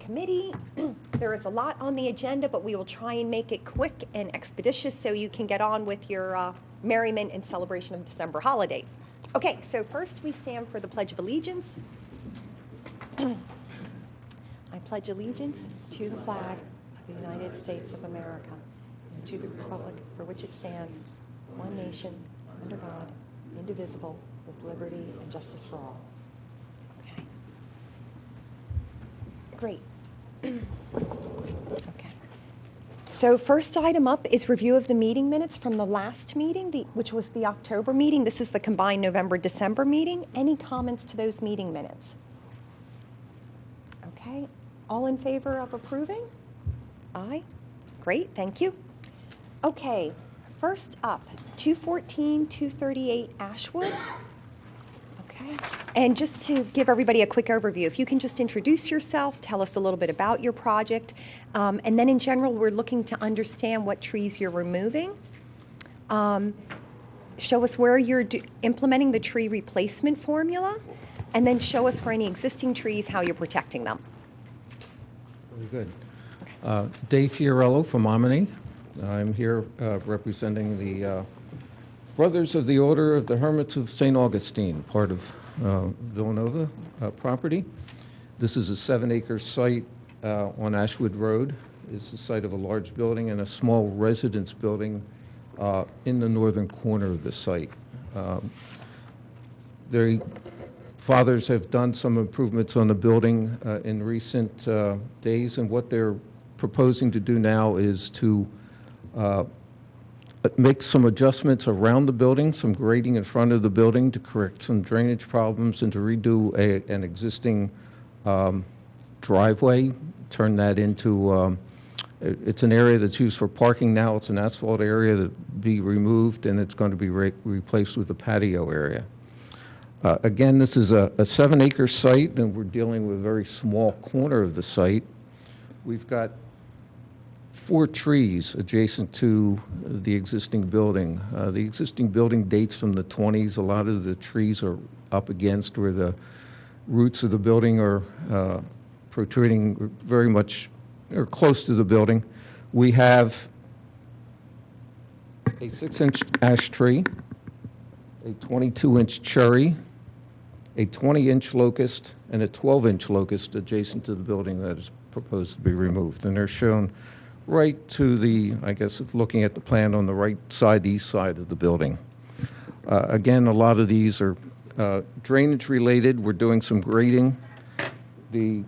committee. There is a lot on the agenda, but we will try and make it quick and expeditious so you can get on with your merriment and celebration of December holidays. Okay, so first we stand for the Pledge of Allegiance. I pledge allegiance to the flag of the United States of America and to the republic for which it stands, one nation, under God, indivisible, with liberty and justice for all. Okay. Great. Okay. So first item up is review of the meeting minutes from the last meeting, which was the October meeting. This is the combined November-December meeting. Any comments to those meeting minutes? Okay. All in favor of approving? Aye. Great. Thank you. Okay. First up, 214, 238 Ashwood. Okay. And just to give everybody a quick overview, if you can just introduce yourself, tell us a little bit about your project, and then in general, we're looking to understand what trees you're removing. Show us where you're implementing the tree replacement formula, and then show us for any existing trees how you're protecting them. Very good. Okay. Dave Fiorello from Omni. I'm here representing the Brothers of the Order of the Hermits of St. Augustine, part of Villanova property. This is a 7-acre site on Ashwood Road. It's the site of a large building and a small residence building in the northern corner of the site. The fathers have done some improvements on the building in recent days, and what they're proposing to do now is to make some adjustments around the building, some grading in front of the building to correct some drainage problems and to redo an existing driveway, turn that into, it's an area that's used for parking now. It's an asphalt area that be removed, and it's going to be replaced with a patio area. Again, this is a 7-acre site, and we're dealing with a very small corner of the site. We've got 4 trees adjacent to the existing building. The existing building dates from the 20s. A lot of the trees are up against where the roots of the building are protruding very much or close to the building. We have a 6-inch ash tree, a 22-inch cherry, a 20-inch locust, and a 12-inch locust adjacent to the building that is proposed to be removed. And they're shown right to the, I guess, if looking at the plan on the right side, the east side of the building. Again, a lot of these are drainage related. We're doing some grading. The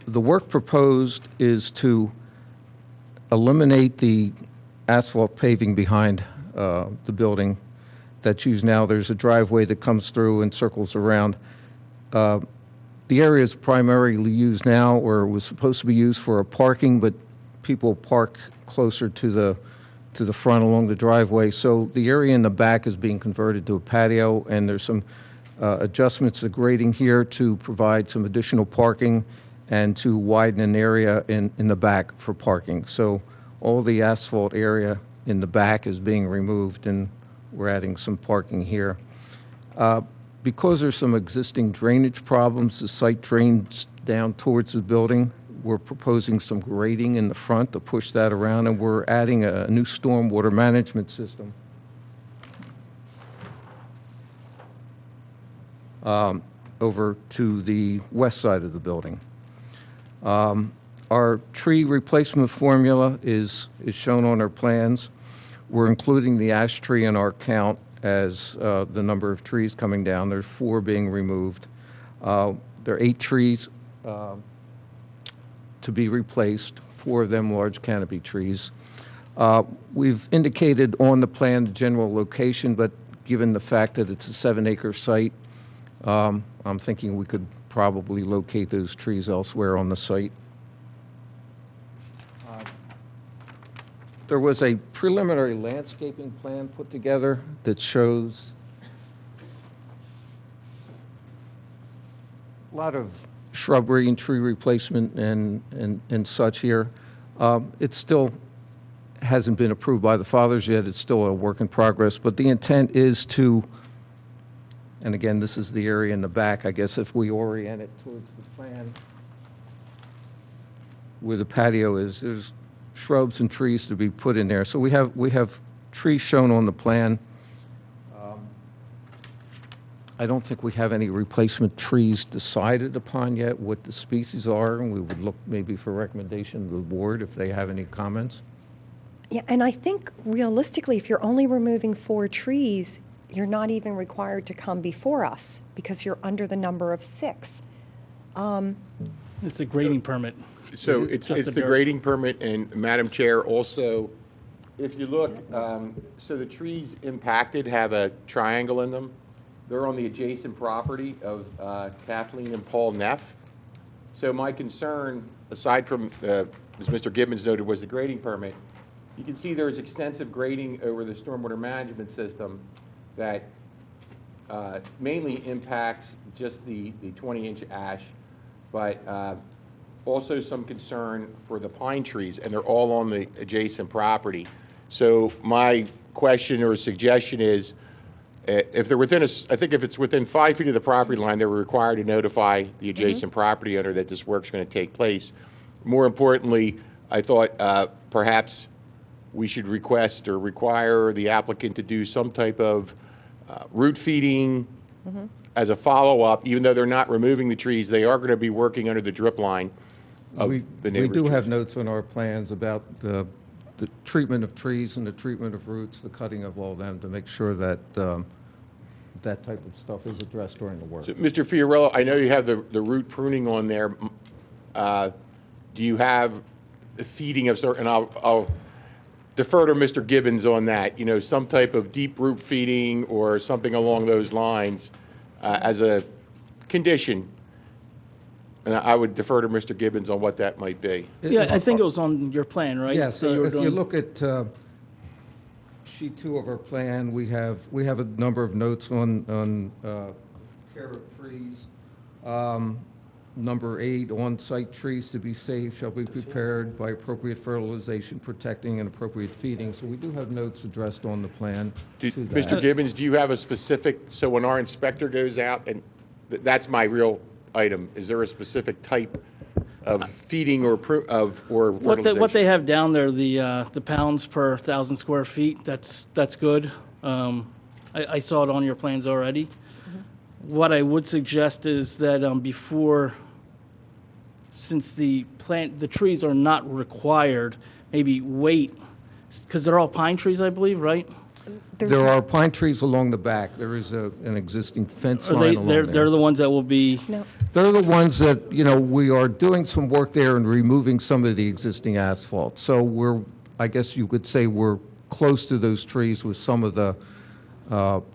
work proposed is to eliminate the asphalt paving behind the building that's used now. There's a driveway that comes through and circles around. The area is primarily used now, or was supposed to be used for a parking, but people park closer to the front along the driveway. So the area in the back is being converted to a patio, and there's some adjustments to grading here to provide some additional parking and to widen an area in the back for parking. So all the asphalt area in the back is being removed, and we're adding some parking here. Because there's some existing drainage problems, the site drains down towards the building. We're proposing some grading in the front to push that around, and we're adding a new stormwater management system over to the west side of the building. Our tree replacement formula is shown on our plans. We're including the ash tree in our count as the number of trees coming down. There's 4 being removed. There are 8 trees to be replaced, 4 of them large canopy trees. We've indicated on the plan the general location, but given the fact that it's a 7-acre site, I'm thinking we could probably locate those trees elsewhere on the site. There was a preliminary landscaping plan put together that shows a lot of shrubbery and tree replacement and such here. It still hasn't been approved by the fathers yet. It's still a work in progress. But the intent is to, and again, this is the area in the back, I guess if we orient it towards the plan, where the patio is, there's shrubs and trees to be put in there. So we have trees shown on the plan. I don't think we have any replacement trees decided upon yet, what the species are, and we would look maybe for recommendation to the board if they have any comments. Yeah, and I think realistically, if you're only removing 4 trees, you're not even required to come before us because you're under the number of 6. It's a grading permit. So Just it's the the dirt. grading permit, and Madam Chair, also, if you look, so the trees impacted have a triangle in them. They're on the adjacent property of Kathleen and Paul Neff. So my concern, aside from, as Mr. Gibbons noted, was the grading permit. You can see there's extensive grading over the stormwater management system that mainly impacts just the 20-inch ash, but also some concern for the pine trees, and they're all on the adjacent property. So my question or suggestion is, if they're within I think if it's within 5 feet of the property line, they're required to notify the adjacent property owner that this work's going to take place. More importantly, I thought perhaps we should request or require the applicant to do some type of root feeding as a follow-up. Even though they're not removing the trees, they are going to be working under the drip line of We the neighbor's do have trees. notes on our plans about the treatment of trees and the treatment of roots, the cutting of all them, to make sure that that type of stuff is addressed during the work. So, Mr. Fiorello, I know you have the root pruning on there. Do you have the feeding of certain, and I'll defer to Mr. Gibbons on that, you know, some type of deep root feeding or something along those lines as a condition? And I would defer to Mr. Gibbons on what that might be. Yeah, I think it was on your plan, right? Yeah, So so you were if you doing- look at sheet 2 of our plan, we have a number of notes on care of trees. Number 8, on-site trees to be saved shall be prepared by appropriate fertilization, protecting, and appropriate feeding. So we do have notes addressed on the plan to that. Mr. Gibbons, do you have a specific, so when our inspector goes out, and that's my real item, is there a specific type of feeding or fertilization? What they have down there, the pounds per 1,000 square feet, that's good. I saw it on your plans already. What I would suggest is that before, since the trees are not required, maybe wait, because they're all pine trees, I believe, right? There are pine trees along the back. There is an existing fence Are line along there. they're the ones that will be, No, They're the ones that, you know, we are doing some work there and removing some of the existing asphalt. So I guess you could say we're close to those trees with some of the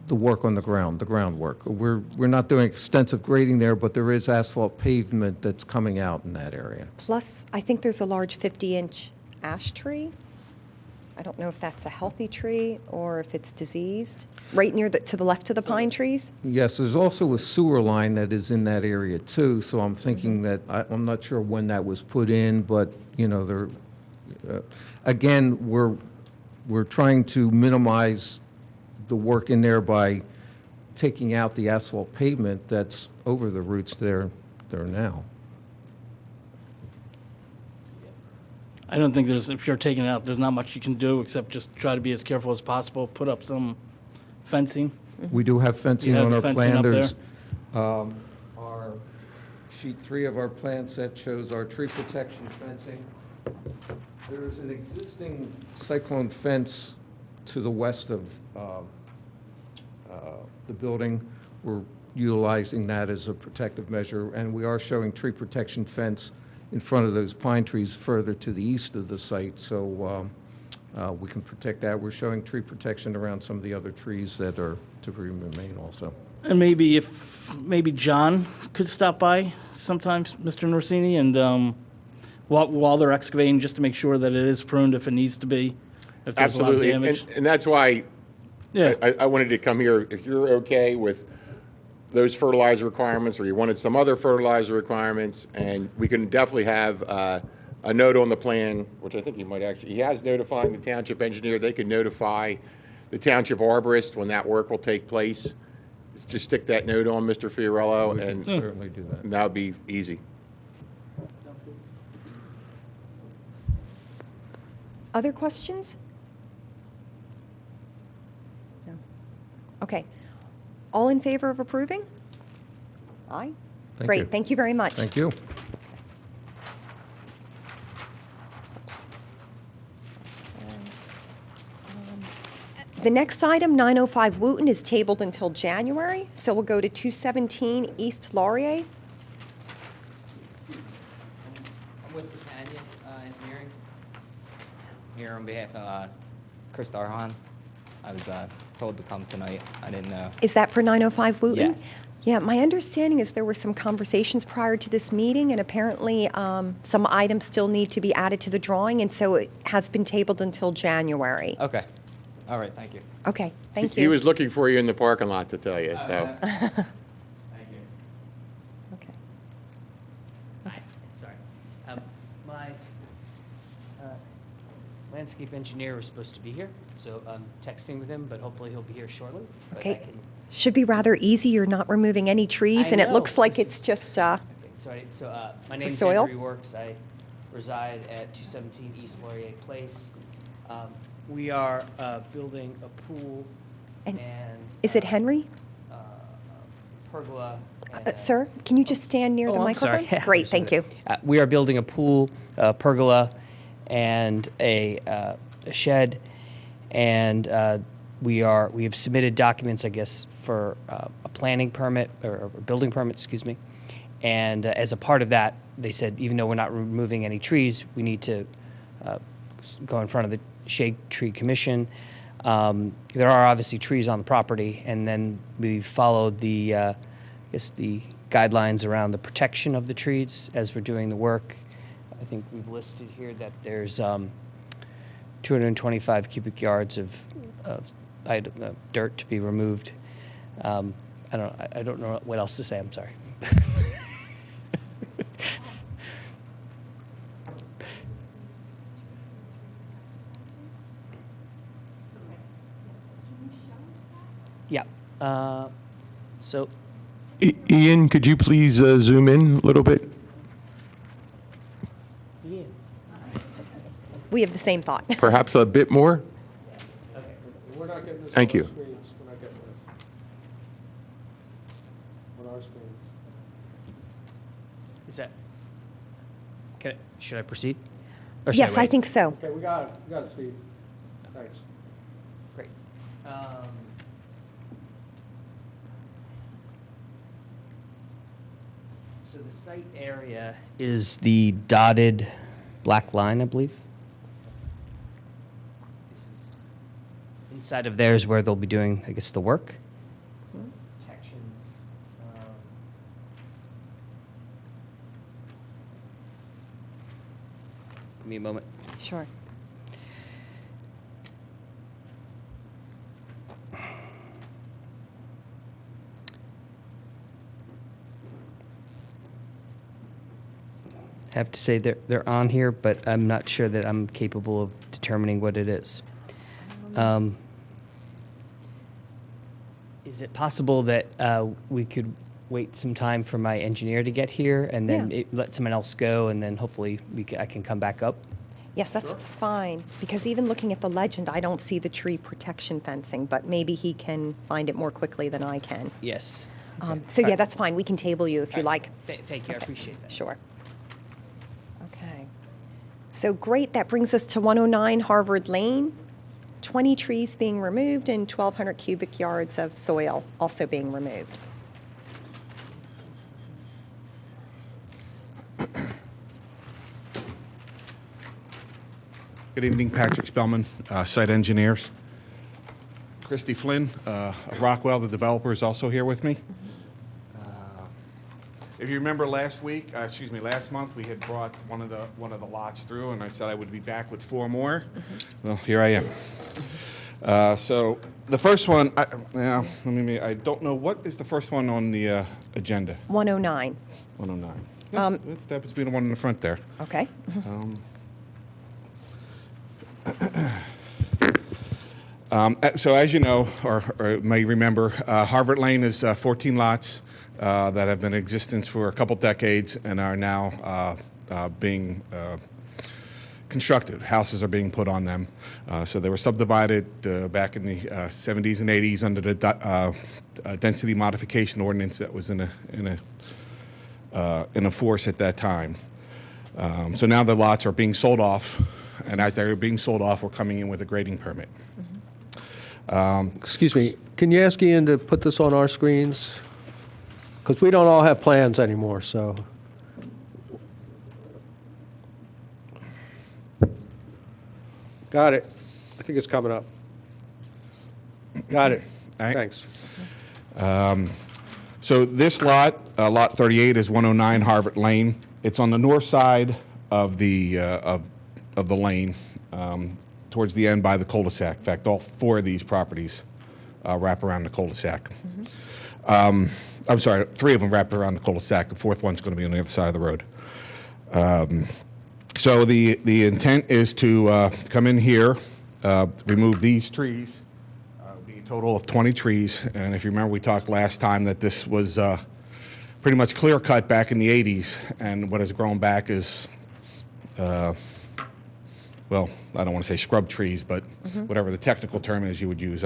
work on the groundwork. We're not doing extensive grading there, but there is asphalt pavement that's coming out in that area. plus, I think there's a large 50-inch ash tree. I don't know if that's a healthy tree or if it's diseased, right near to the left of the pine trees. Yes, there's also a sewer line that is in that area too, so I'm thinking that, I'm not sure when that was put in, but, you know, again, we're trying to minimize the work in there by taking out the asphalt pavement that's over the roots there now. I don't think if you're taking it out, there's not much you can do except just try to be as careful as possible, put up some fencing. We do have fencing You have on our fencing plan. up there? There's, our sheet 3 of our plan set shows our tree protection fencing. There's an existing cyclone fence to the west of the building. We're utilizing that as a protective measure, and we are showing tree protection fence in front of those pine trees further to the east of the site, so we can protect that. We're showing tree protection around some of the other trees that are to remain also. And maybe John could stop by sometimes, Mr. Norsini, and while they're excavating, just to make sure that it is pruned if it needs to be, if there's a lot of Absolutely, damage. and that's why Yeah, I wanted to come here. If you're okay with those fertilizer requirements, or you wanted some other fertilizer requirements, and we can definitely have a a note on the plan, which I think he might actually, he has notifying the township engineer. They can notify the township arborist when that work will take place. Just stick that note on, Mr. Fiorello, We can and certainly do that. that would be easy. Other questions? No. Okay. All in favor of approving? Aye. Thank Great, you. thank you very much. Thank you. The next item, 905 Wooton, is tabled until January, so we'll go to 217 East Laurier. I'm with Britannia Engineering, here on behalf of Chris Darhan. I was told to come tonight. I didn't know. Is that for 905 Wooton? Yes. Yeah, my understanding is there were some conversations prior to this meeting, and apparently some items still need to be added to the drawing, and so it has been tabled until January. Okay. All right, thank you. Okay, thank you. He was looking for you in the parking lot to tell you, so. Thank you. Okay. Hi, sorry. My landscape engineer was supposed to be here, so I'm texting with him, but hopefully he'll be here shortly. But I Okay. can- Should be rather easy. You're not removing any trees, I and it know. looks like This- it's just, Okay, sorry, so my name's soil? Andrew Works. I reside at 217 East Laurier Place. We are building a pool And and. is it Henry? Pergola. Sir, can you just stand near the I'm sorry. microphone? Great, thank you. We are building a pool, pergola, and a shed, and we have submitted documents, I guess, for a planning permit or a building permit, excuse me. And as a part of that, they said even though we're not removing any trees, we need to go in front of the Shade Tree Commission. There are obviously trees on the property, and then we followed the, I guess, the guidelines around the protection of the trees as we're doing the work. I think we've listed here that there's 225 cubic yards of dirt to be removed. I don't know what else to say. I'm sorry. Yeah. So, Ian, could you please zoom in a little bit? yeah. We have the same thought. Perhaps a bit more? We're not getting this Thank on you. our screens. We're not getting this. On our screens. Is that? Should I proceed? Or should Yes, I wait? think so. Okay, we got it. We got it, Steve. Thanks. Great. So the site area is the dotted black line, I believe. This is inside of there is where they'll be doing, I guess, the work. Protections. Give me a moment. Sure. I have to say they're on here, but I'm not sure that I'm capable of determining what it is. Is it possible that we could wait some time for my engineer to get here and then Yeah. let someone else go, and then hopefully I can come back up? Yes, that's fine, because even looking at the legend, I don't see the tree protection fencing, but maybe he can find it more quickly than I can. Yes. So All yeah, right. that's fine. We can table you if you like. Thank you. I Okay. appreciate that. Sure. Okay. So great, that brings us to 109 Harvard Lane. 20 trees being removed and 1,200 cubic yards of soil also being removed. Good evening, Patrick Spellman, site engineers. Christy Flynn of Rockwell, the developer, is also here with me. If you remember last month, we had brought one of the lots through, and I said I would be back with 4 more. Well, here I am. So the first one, I don't know, what is the first one on the agenda? 109. 109. That happens to be the one in the front there. Okay. So as you know, or may remember, Harvard Lane is 14 lots that have been in existence for a couple decades and are now being constructed. Houses are being put on them. So they were subdivided back in the 70s and 80s under the density modification ordinance that was in force at that time. So now the lots are being sold off, and as they're being sold off, we're coming in with a grading permit. Excuse me, can you ask Ian to put this on our screens? Because we don't all have plans anymore, so. Got it. I think it's coming up. Got it. All right. Thanks. So this lot, Lot 38, is 109 Harvard Lane. It's on the north side of the lane, towards the end by the cul-de-sac. In fact, all 4 of these properties wrap around the cul-de-sac. I'm sorry, 3 of them wrap around the cul-de-sac. The 4th one's going to be on the other side of the road. So the intent is to come in here, remove these trees. Be a total of 20 trees. And if you remember, we talked last time that this was pretty much clear cut back in the 80s, and what has grown back is, well, I don't want to say scrub trees, but whatever the technical term is you would use.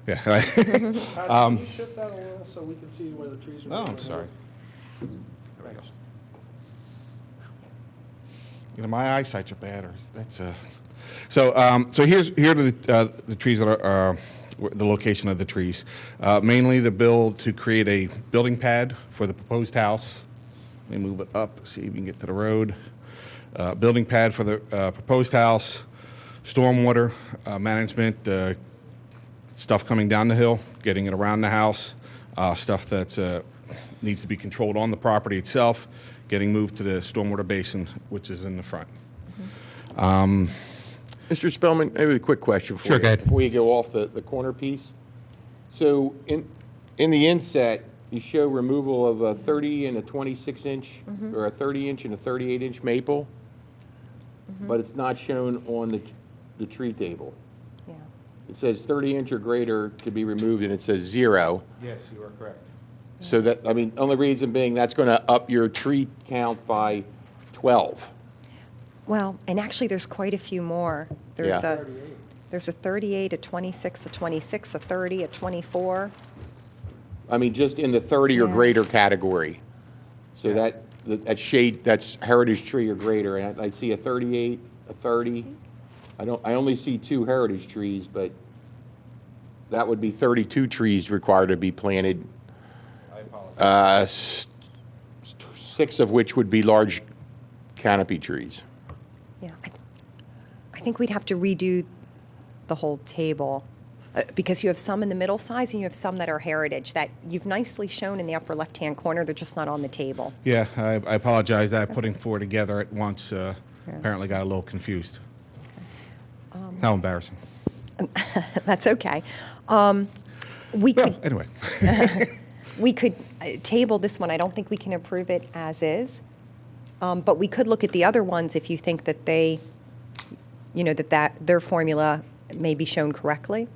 Yeah. Can you shift that a little so we can see where the trees are? Oh, I'm sorry. Thanks. You know, my eyesight's are bad. So here are the trees that are the location of the trees. Mainly to create a building pad for the proposed house. Let me move it up, see if we can get to the road. Building pad for the proposed house, stormwater management, stuff coming down the hill, getting it around the house, stuff that needs to be controlled on the property itself, getting moved to the stormwater basin, which is in the front. Mr. Spellman, maybe a quick question for Sure, you. go ahead. Before you go off the corner piece. So in the inset, you show removal of a 30 and a 26-inch, or a 30-inch and a 38-inch maple, but it's not shown on the tree table. Yeah. It says 30-inch or greater to be removed, and it says 0. Yes, you are correct. So that, I mean, only reason being that's going to up your tree count by 12. Well, and actually, there's quite a few more. There's Yeah. there's a 38, a 26, a 26, a 30, a 24. I mean, just in the 30 or Yeah. greater category. So that shade, that's heritage tree or greater, and I see a 38, a 30. I only see 2 heritage trees, but that would be 32 trees required to be planted. I apologize. 6 of which would be large canopy trees. Yeah, I think we'd have to redo the whole table, because you have some in the middle size and you have some that are heritage that you've nicely shown in the upper left-hand corner. They're just not on the table. Yeah, I apologize that putting 4 together at once apparently got a little confused. How embarrassing. That's okay. We Well, could anyway. we could table this one. I don't think we can approve it as is, but we could look at the other ones if you think that they, that their formula may be shown correctly.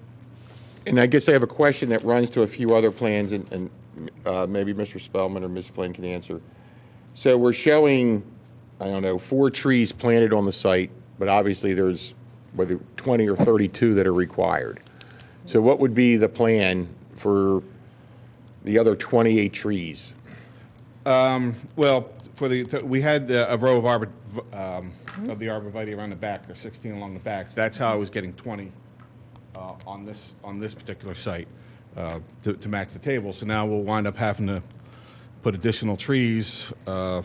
And I guess I have a question that runs to a few other plans, and maybe Mr. Spellman or Ms. Flynn can answer. So we're showing, I don't know, 4 trees planted on the site, but obviously there's whether 20 or 32 that are required. So what would be the plan for the other 28 trees? Well, we had a row of the arborvitae around the back. There's 16 along the backs. That's how I was getting 20 on this particular site to match the table. So now we'll wind up having to put additional trees, I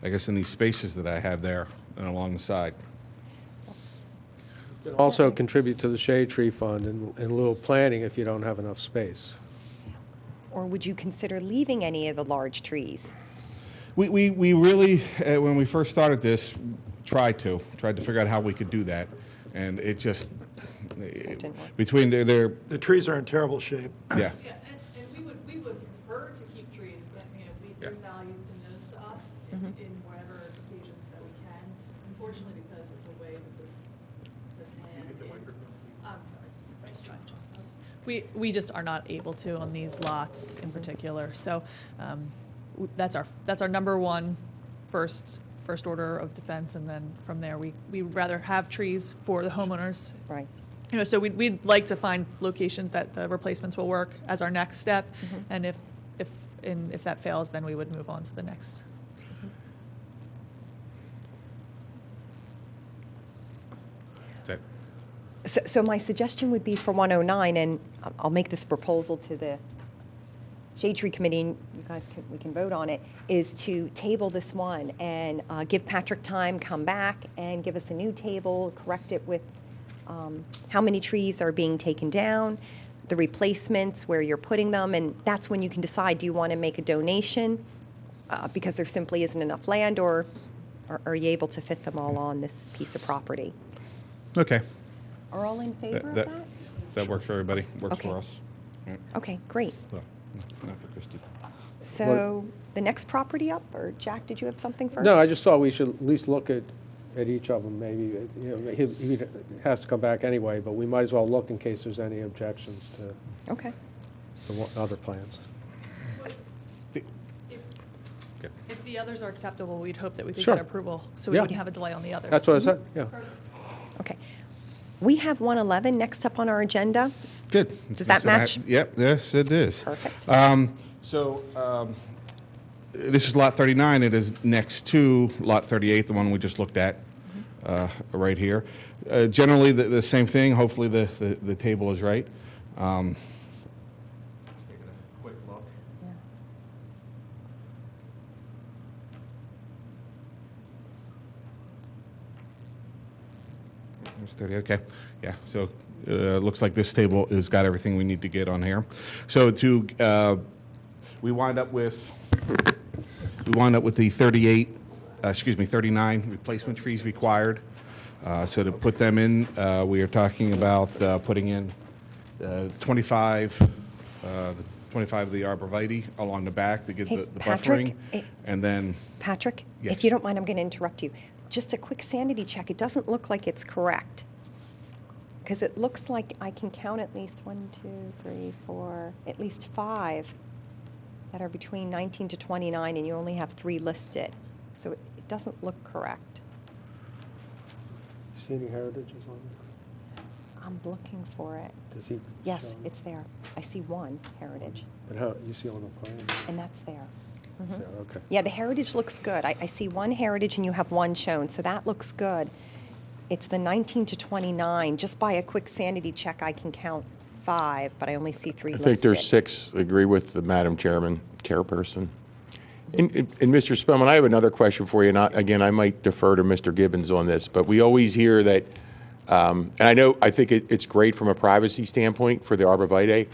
guess, in these spaces that I have there and along the side. You can also contribute to the shade tree fund and a little planting if you don't have enough space. Or would you consider leaving any of the large trees? We really, when we first started this, tried to figure out how we could do that, and it just between their The trees are in terrible shape. yeah. Yeah, and we would prefer to keep trees, but, we value in those to us. We just are not able to on these lots in particular. So that's our number one first order of defense, and then from there we'd rather have trees for the homeowners. Right. You know, so we'd like to find locations that the replacements will work as our next step, and if that fails, then we would move on to the next. That- So my suggestion would be for 109, and I'll make this proposal to the Shade Tree Committee, and you guys we can vote on it, is to table this one and give Patrick time, come back and give us a new table, correct it with how many trees are being taken down, the replacements, where you're putting them, and that's when you can decide, do you want to make a donation because there simply isn't enough land, or are you able to fit them all on this piece of property? Okay. Are all in favor of That- that? That works for everybody, works Okay. for us. Yeah. Okay, great. Well, not for Christie. So the next property up, or Jack, did you have something first? No, I just thought we should at least look at each of them, maybe. You know, he has to come back anyway, but we might as well look in case there's any objections to Okay. the other plans. Okay. If the others are acceptable, we'd hope that we could Sure. get approval, so we Yeah. wouldn't have a delay on the others. That's what I said, yeah. Okay. We have 111 next up on our agenda. Good. Does That's that what I match? had- Yep, yes, it is. Perfect. This is Lot 39. It is next to Lot 38, the one we just looked at right here. Generally, the same thing. Hopefully, the table is right. Taking a quick look. There's 30, okay. Yeah, so looks like this table has got everything we need to get on here. So we wind up with the 39 replacement trees required. So to put them in, we are talking about putting in 25 of the arborvitae along the back to give Hey, the Patrick, buffering. And then, Patrick, Yes. if you don't mind, I'm going to interrupt you. Just a quick sanity check. It doesn't look like it's correct. Because it looks like I can count at least 1, 2, 3, 4, at least 5 that are between 19 to 29, and you only have 3 listed. So it doesn't look correct. See any heritages on I'm looking for it. there? Does he? Yes, show? it's there. I see 1 heritage, But how, you see on the plan? and that's there. Is there? Okay. Yeah, the heritage looks good. I see 1 heritage and you have 1 shown, so that looks good. It's the 19 to 29. Just by a quick sanity check, I can count 5, but I only see 3 I listed. think there's 6. Agree with the Madam Chairperson. And Mr. Spellman, I have another question for you. And again, I might defer to Mr. Gibbons on this, but we always hear that, and I think it's great from a privacy standpoint for the arborvitae,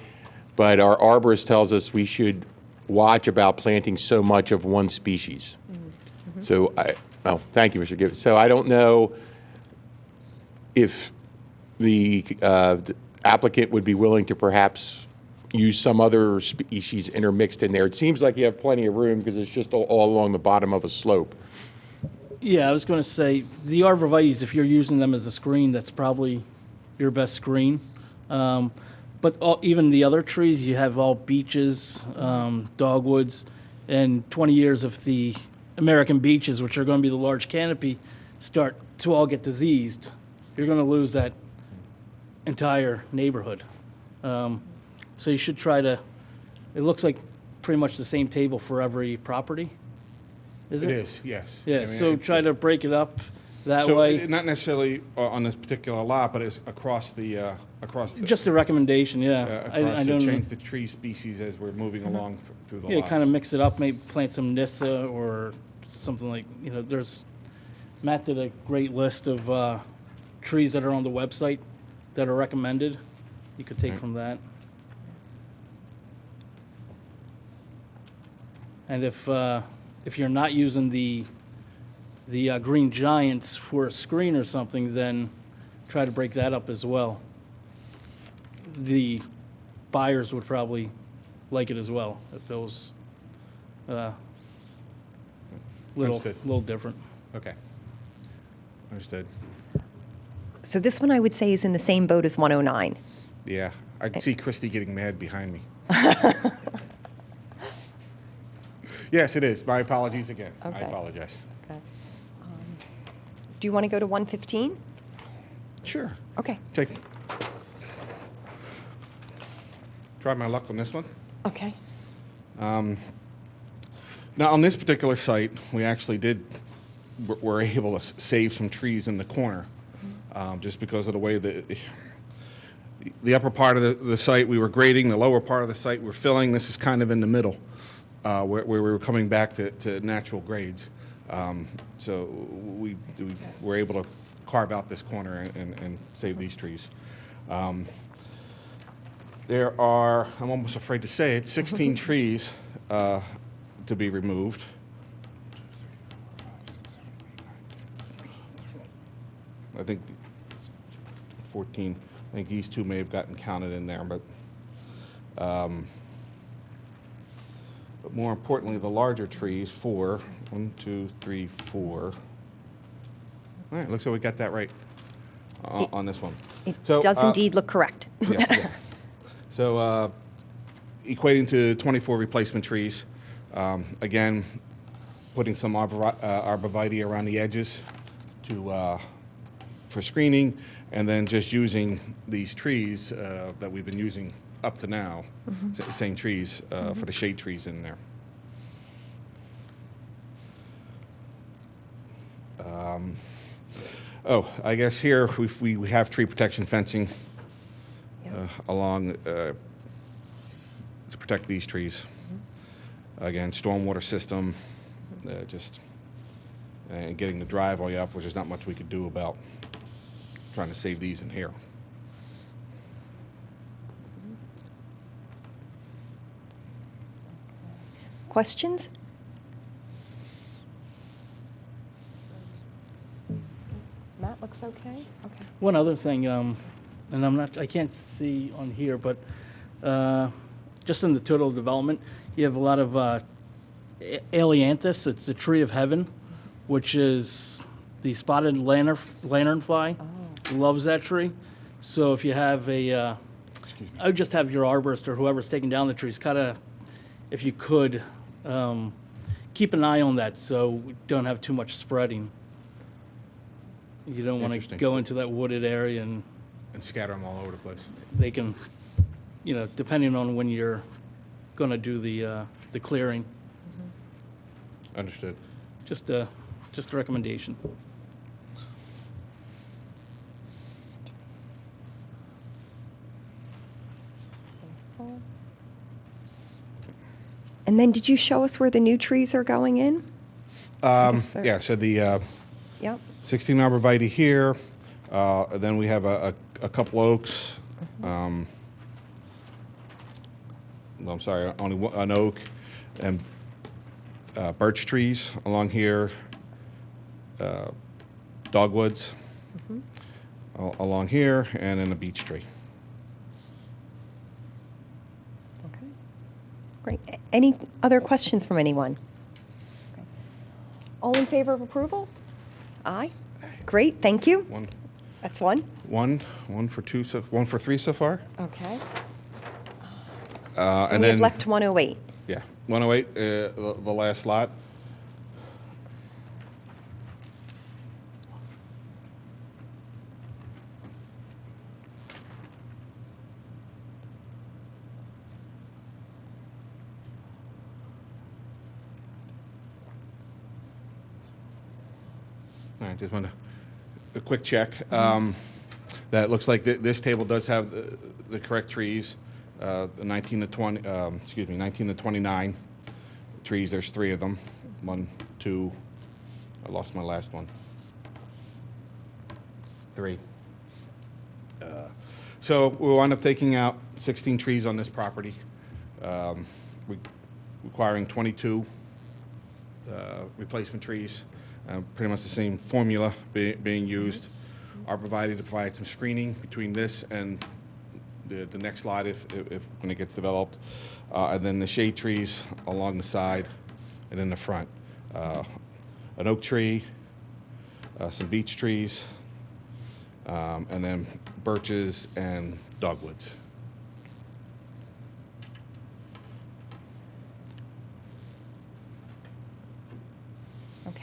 but our arborist tells us we should watch about planting so much of one species. So, thank you, Mr. Gibbons. So I don't know if the applicant would be willing to perhaps use some other species intermixed in there. It seems like you have plenty of room because it's just all along the bottom of a slope. Yeah, I was going to say, the arborvitaes, if you're using them as a screen, that's probably your best screen. But even the other trees, you have all beeches, dogwoods, and 20 years of the American beeches, which are going to be the large canopy, start to all get diseased, you're going to lose that entire neighborhood. So you should try to, it looks like pretty much the same table for every property, is it? It is, yes. Yeah, I mean, so try to break it up that So way. not necessarily on this particular lot, but it's across the, Just a recommendation, yeah. across don't the, know. change the tree species as we're moving along through the lots. Yeah, kind of mix it up, maybe plant some Nissa or something like, Matt did a great list of trees that are on the website that are recommended. You could take from that. And if you're not using the green giants for a screen or something, then try to break that up as well. The buyers would probably like it as well if it was Understood. little different. Okay. Understood. So this one I would say is in the same boat as 109. Yeah. I see Christy getting mad behind me. Yes, it is. My apologies again. I Okay. apologize. Okay. Do you want to go to 115? Sure. Okay, Try my luck on this one. okay. Now, on this particular site, we actually were able to save some trees in the corner, just because of the way the upper part of the site we were grading, the lower part of the site we're filling. This is kind of in the middle, where we were coming back to natural grades. So we were able to carve out this corner and save these trees. There are, I'm almost afraid to say it, 16 trees to be removed. I think 14. I think these two may have gotten counted in there, but more importantly, the larger trees, 4. 1, 2, 3, 4. All right, looks like we got that right on this one. It So, does indeed look correct. yeah. So equating to 24 replacement trees. Again, putting some arborvitae around the edges for screening, and then just using these trees that we've been using up to now, same trees for the shade trees in there. I guess here we have tree protection fencing along to protect these trees. Again, stormwater system, and getting the driveway up, which is not much we could do about trying to save these in here. Questions? Matt, looks okay? Okay. One other thing, and I can't see on here, but just in the total development, you have a lot of Ailanthus. It's the tree of heaven, which is the spotted lanternfly. Loves that tree. So if you have I would just have your arborist or whoever's taking down the trees, kind of, if you could, keep an eye on that so we don't have too much spreading. You don't want to Interesting. go into that wooded area and And scatter them all over the place. they can, depending on when you're going to do the clearing, Understood. just a recommendation. And then did you show us where the new trees are going in? Yeah, so the Yep. 16 arborvitae here, then we have a couple oaks. No, I'm sorry, only an oak, and birch trees along here, dogwoods along here, and then a beech tree. Okay. Great. Any other questions from anyone? Okay. All in favor of approval? Aye. Great, thank you. That's one. One for three so far. Okay. And We have then, left 108. yeah, 108, the last lot. All right, just want a quick check. That looks like this table does have the correct trees. The 19 to 29 trees. There's 3 of them. 1, 2. I lost my last one. 3. So we'll wind up taking out 16 trees on this property, requiring 22 replacement trees. Pretty much the same formula being used. Arborvitae to provide some screening between this and the next lot if when it gets developed. And then the shade trees along the side and in the front. An oak tree, some beech trees, and then birches and dogwoods.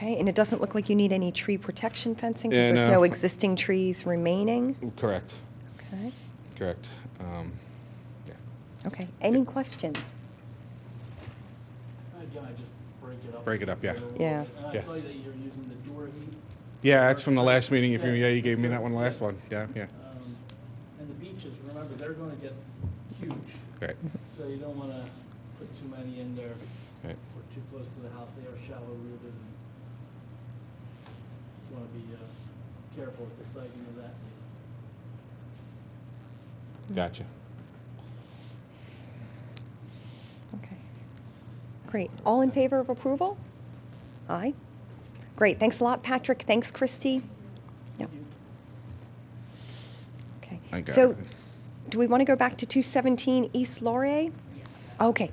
Okay, and it doesn't look like you need any tree protection fencing because Yeah, there's no. no existing trees remaining? Correct, Okay, correct. Yeah. okay. Any questions? Again, I just break it up. Break it up, yeah. Yeah. And I Yeah. saw that you're using the door heat. Yeah, that's from the last meeting. If you, yeah, you gave me that one last one. Yeah, yeah. And the beaches, remember, they're going to get huge. Right, So you don't want to put too many in there right. or too close to the house. They are shallow rooted. And you want to be careful with the siting of that. Gotcha. Okay. Great. All in favor of approval? Aye. Great. Thanks a lot, Patrick. Thanks, Christy. Yep. Okay. I got So, it. do we want to go back to 217 East Laurier? Okay.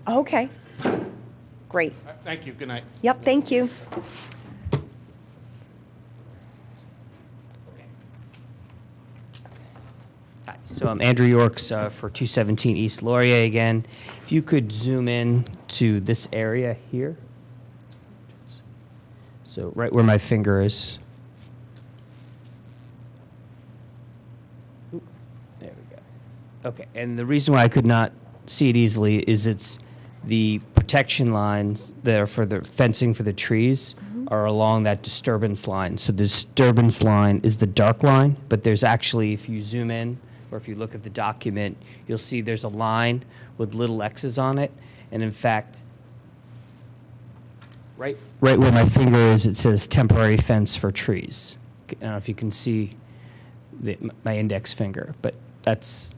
Okay. Great. Thank you. Good night. Yep, thank you. Hi, so I'm Andrew Yorks for 217 East Laurier again. If you could zoom in to this area here. So right where my finger is. Oop, there we go. Okay, and the reason why I could not see it easily is it's the protection lines that are for the fencing for the trees are along that disturbance line. So the disturbance line is the dark line, but there's actually, if you zoom in, or if you look at the document, you'll see there's a line with little X's on it. And in fact, right where my finger is, it says temporary fence for trees. I don't know if you can see my index finger, but it's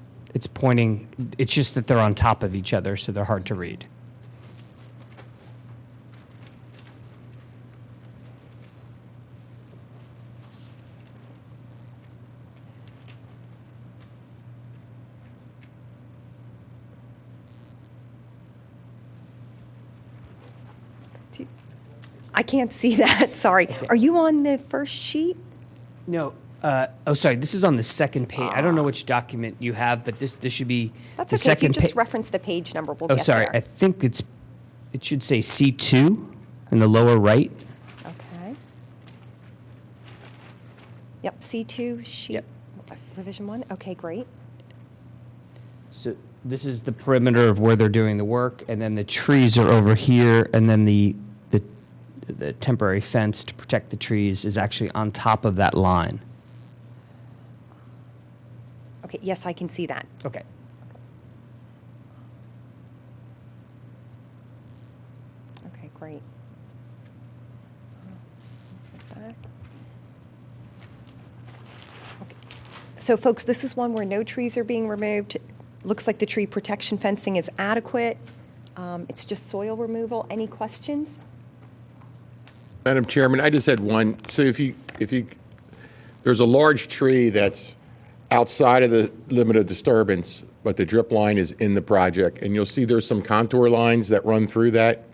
pointing, it's just that they're on top of each other, so they're hard to read. I can't see that, sorry. Are you on the first sheet? No, oh, sorry, this is on the second page. I don't know which document you have, but this should be That's the okay, if you second just pa- reference the page number, we'll Oh, get sorry, there. I think it should say C2 in the lower right. Okay. Yep, C2, sheet, Yep. revision 1, okay, great. So this is the perimeter of where they're doing the work, and then the trees are over here, and then the temporary fence to protect the trees is actually on top of that line. Okay, yes, I can see that. Okay. Okay, great. Back. Okay. So folks, this is one where no trees are being removed. Looks like the tree protection fencing is adequate. It's just soil removal. Any questions? Madam Chairman, I just had one. So there's a large tree that's outside of the limit of disturbance, but the drip line is in the project, and you'll see there's some contour lines that run through that.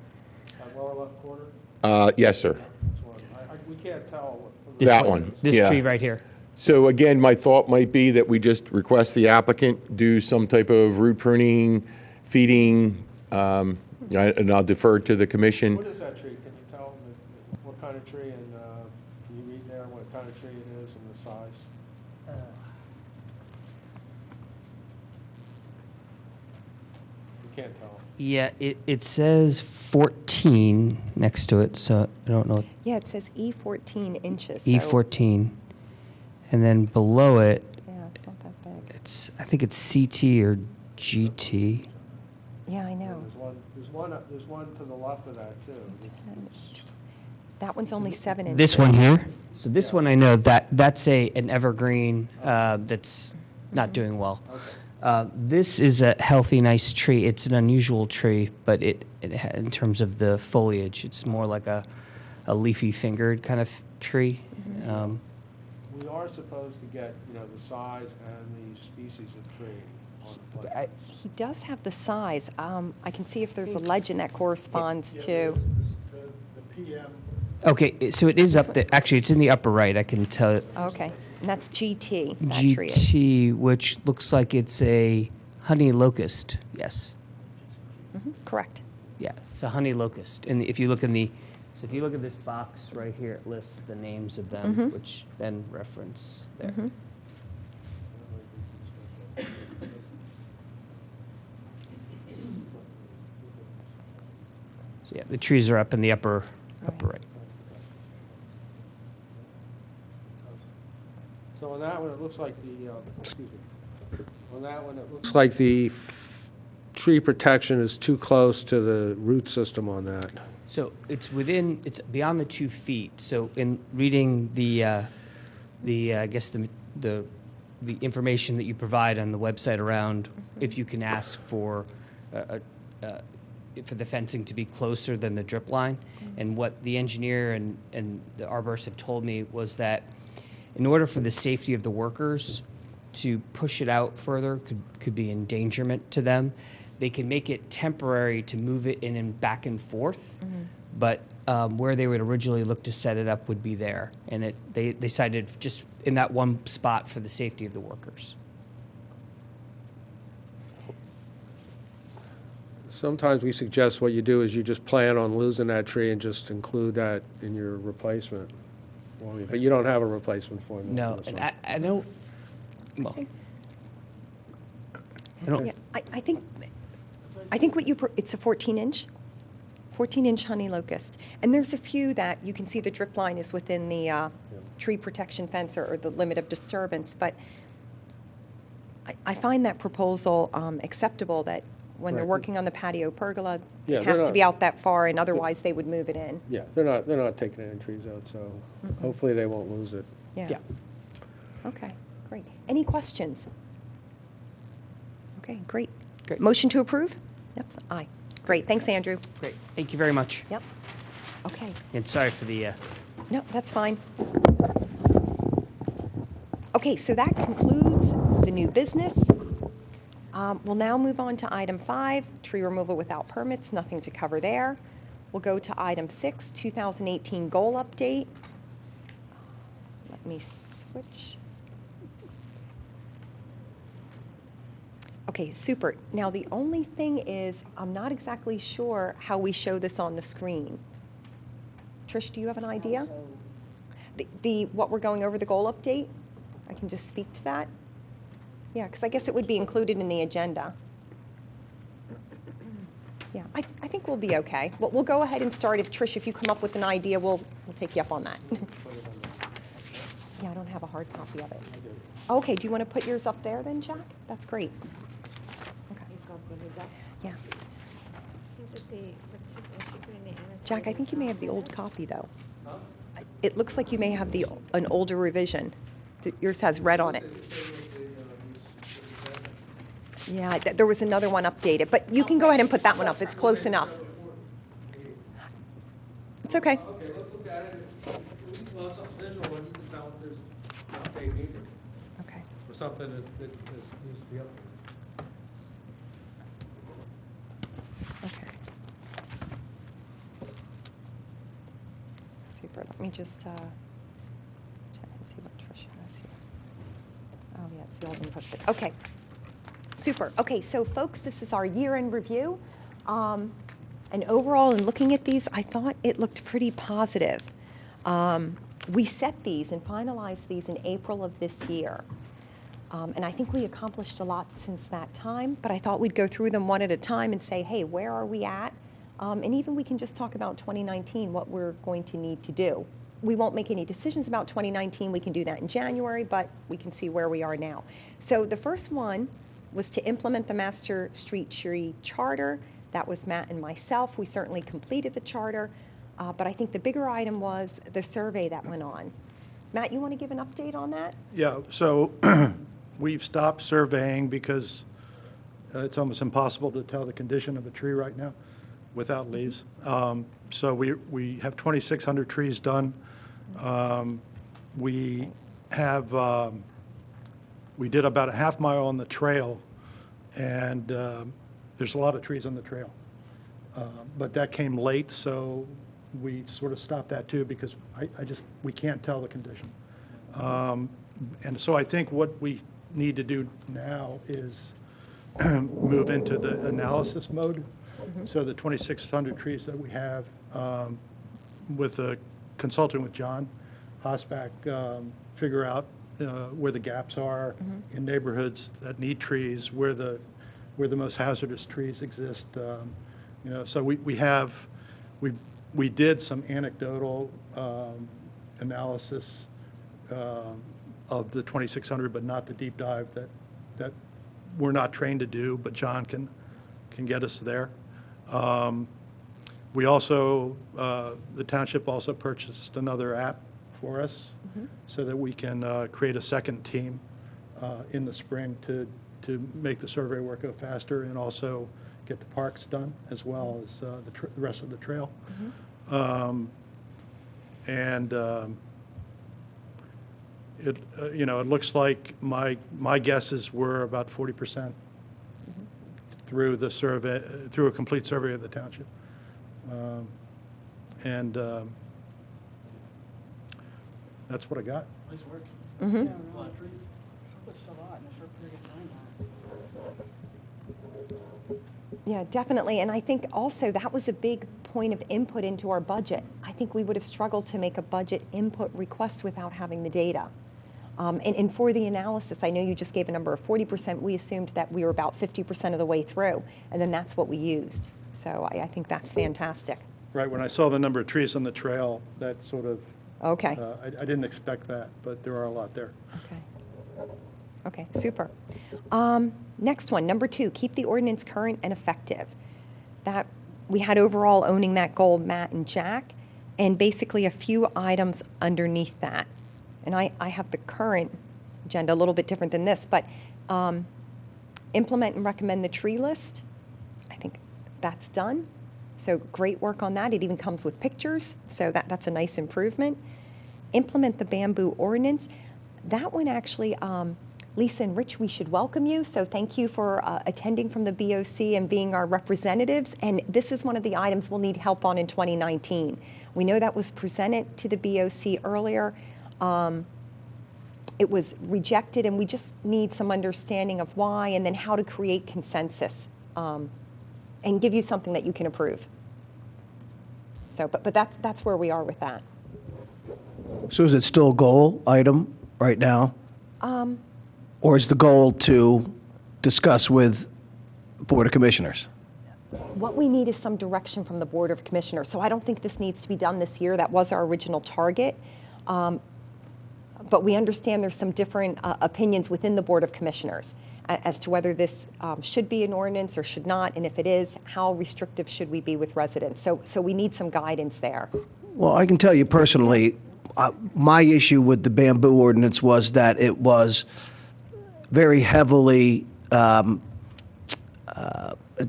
Lower left corner? Yes, sir. This one. We can't tell. This That one, This yeah. tree right here. So again, my thought might be that we just request the applicant do some type of root pruning, feeding, and I'll defer to the commission. What is that tree? Can you tell what kind of tree, and can you read there what kind of tree it is and the size? You can't tell. Yeah, it says 14 next to it, so I don't know. Yeah, it says E14 inches. so- E14. And then below it, Yeah, it's not that big. I think it's CT or GT. Yeah, I know. There's one to the left of that, too. That one's only 7 inches. This one here? So this one I know, that's an evergreen that's not doing well. This is a healthy, nice tree. It's an unusual tree, but in terms of the foliage, it's more like a leafy fingered kind of tree. We are supposed to get, the size and the species of tree on the plan. He does have the size. I can see if there's a legend that corresponds to. The PM. Okay, so it is up there. Actually, it's in the upper right. I can tell. Okay, and that's GT, that tree is. GT, which looks like it's a honey locust. Yes. Correct. Yeah, it's a honey locust. And if you look in the, so if you look at this box right here, it lists the names of them, which then reference there. So yeah, the trees are up in the upper right. So on that one, it looks like the, excuse me, on that one, it looks like the tree protection is too close to the root system on that. So it's within, it's beyond the 2 feet. So in reading the I guess the information that you provide on the website around if you can ask for the fencing to be closer than the drip line, and what the engineer and the arborists have told me was that in order for the safety of the workers to push it out further could be endangerment to them. They can make it temporary to move it in and back and forth, but where they would originally look to set it up would be there. And they decided just in that one spot for the safety of the workers. Sometimes we suggest what you do is you just plan on losing that tree and just include that in your replacement. But you don't have a replacement for them. No, and I don't, well, I don't, Yeah, I think what it's a 14-inch honey locust. And there's a few that you can see the drip line is within the tree protection fence or the limit of disturbance. But I find that proposal acceptable, that when they're Right. working on the patio pergola, Yeah, it has they're to be not- out that far, and otherwise they would move it in. Yeah, they're not taking any trees out, so hopefully they won't lose it. yeah. Okay, great. Any questions? Okay, great. Great. Motion to approve? Yep, aye. Great, thanks, Andrew. Great, thank you very much. Yep. Okay, And sorry for the, no, that's fine. Okay, so that concludes the new business. We'll now move on to item 5, tree removal without permits, nothing to cover there. We'll go to item 6, 2018 goal update. Let me switch. Okay, super. Now, the only thing is, I'm not exactly sure how we show this on the screen. Trish, do you have an idea? What we're going over, the goal update? I can just speak to that? Yeah, because I guess it would be included in the agenda. Yeah, I think we'll be okay. We'll go ahead and start. Trish, if you come up with an idea, we'll take you up on that. Yeah, I don't have a hard copy of it. Okay, do you want to put yours up there then, Jack? That's great. Okay. Yeah. Jack, I think you may have the old copy, though. It looks like you may have an older revision. Yours has red on it. Yeah, there was another one updated, but you can go ahead and put that one up. It's close enough. It's okay. Okay, let's look at it. Well, something visual, and you can tell if there's an update needed, Okay. or something that needs to be updated. Okay. Super. Let me just check and see what Trish has here. Oh, yeah, it's the old one posted. Okay. Super. Okay, so folks, this is our year-end review. And overall, in looking at these, I thought it looked pretty positive. We set these and finalized these in April of this year. And I think we accomplished a lot since that time, but I thought we'd go through them one at a time and say, hey, where are we at? And even we can just talk about 2019, what we're going to need to do. We won't make any decisions about 2019. We can do that in January, but we can see where we are now. So the first one was to implement the Master Street Tree Charter. That was Matt and myself. We certainly completed the charter, but I think the bigger item was the survey that went on. Matt, you want to give an update on that? Yeah, so we've stopped surveying because it's almost impossible to tell the condition of a tree right now without leaves. So we have 2,600 trees done. We have, we did about a half mile on the trail, and there's a lot of trees on the trail. But that came late, so we sort of stopped that too, because we can't tell the condition. And so I think what we need to do now is move into the analysis mode. So the 2,600 trees that we have, with consulting with John Hosback, figure out where the gaps are in neighborhoods that need trees, where the most hazardous trees exist. So we did some anecdotal analysis of the 2,600, but not the deep dive that we're not trained to do, but John can get us there. We also, the township also purchased another app for us so that we can create a second team in the spring to make the survey work go faster and also get the parks done as well as the rest of the trail. It looks like my guess is we're about 40% through the survey, through a complete survey of the township. That's what I got. Nice work. Mm-hmm. A lot of trees. Accomplished a lot in a short period of time. Yeah, definitely. And I think also that was a big point of input into our budget. I think we would have struggled to make a budget input request without having the data. And for the analysis, I know you just gave a number of 40%. We assumed that we were about 50% of the way through, and then that's what we used. So I think that's fantastic. Right, when I saw the number of trees on the trail, that sort of, Okay. I didn't expect that, but there are a lot there. Okay. Okay, super. Next one, number 2, keep the ordinance current and effective. That we had overall owning that goal, Matt and Jack, and basically a few items underneath that. And I have the current agenda, a little bit different than this, but implement and recommend the tree list. I think that's done. So great work on that. It even comes with pictures, so that's a nice improvement. Implement the bamboo ordinance. That one actually, Lisa and Rich, we should welcome you. So thank you for attending from the BOC and being our representatives. And this is one of the items we'll need help on in 2019. We know that was presented to the BOC earlier. It was rejected, and we just need some understanding of why and then how to create consensus and give you something that you can approve. So, but that's where we are with that. So is it still a goal item right now? Or is the goal to discuss with Board of Commissioners? What we need is some direction from the Board of Commissioners. So I don't think this needs to be done this year. That was our original target. But we understand there's some different opinions within the Board of Commissioners as to whether this should be an ordinance or should not, and if it is, how restrictive should we be with residents? So we need some guidance there. Well, I can tell you personally, my issue with the bamboo ordinance was that it was very heavily, it's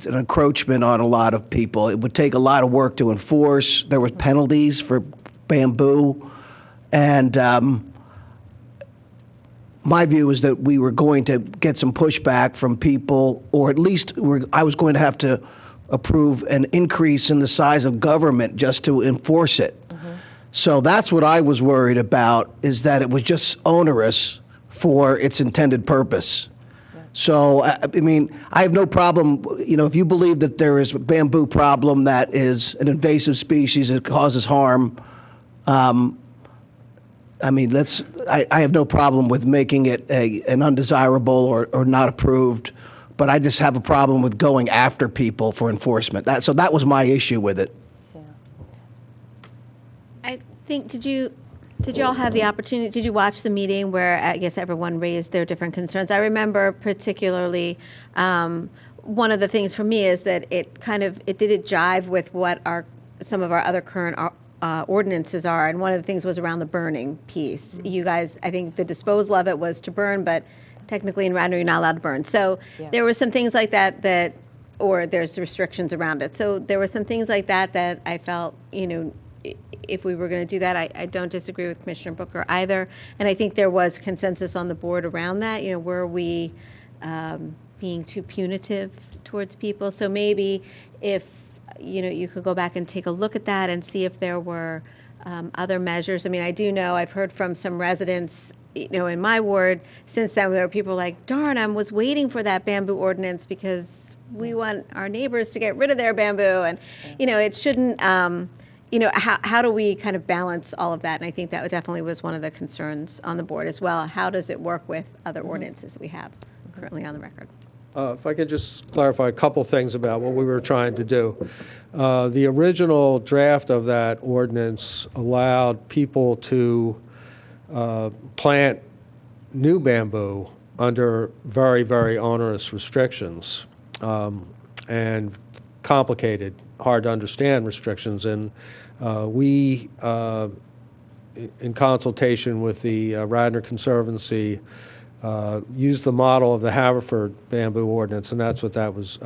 an encroachment on a lot of people. It would take a lot of work to enforce. There was penalties for bamboo. And my view is that we were going to get some pushback from people, or at least I was going to have to approve an increase in the size of government just to enforce it. So that's what I was worried about, is that it was just onerous for its intended purpose. So, I mean, I have no problem, if you believe that there is a bamboo problem that is an invasive species that causes harm, I mean, I have no problem with making it an undesirable or not approved, but I just have a problem with going after people for enforcement. So that was my issue with it. I think, did you all have the opportunity, did you watch the meeting where I guess everyone raised their different concerns? I remember particularly, one of the things for me is that it didn't jive with what some of our other current ordinances are, and one of the things was around the burning piece. You guys, I think the disposal of it was to burn, but technically in Radnor you're not allowed to burn. So there were some things like that, or there's restrictions around it. So there were some things like that I felt, if we were going to do that, I don't disagree with Commissioner Booker either. And I think there was consensus on the board around that. Were we being too punitive towards people? So maybe if you could go back and take a look at that and see if there were other measures. I mean, I do know I've heard from some residents, in my ward since then, there were people like, darn, I was waiting for that bamboo ordinance because we want our neighbors to get rid of their bamboo, and, it shouldn't, how do we kind of balance all of that? And I think that definitely was one of the concerns on the board as well. How does it work with other ordinances we have currently on the record? If I could just clarify a couple things about what we were trying to do. The original draft of that ordinance allowed people to plant new bamboo under very, very onerous restrictions and complicated, hard to understand restrictions. And we, in consultation with the Radnor Conservancy, used the model of the Haverford bamboo ordinance, and that's what that was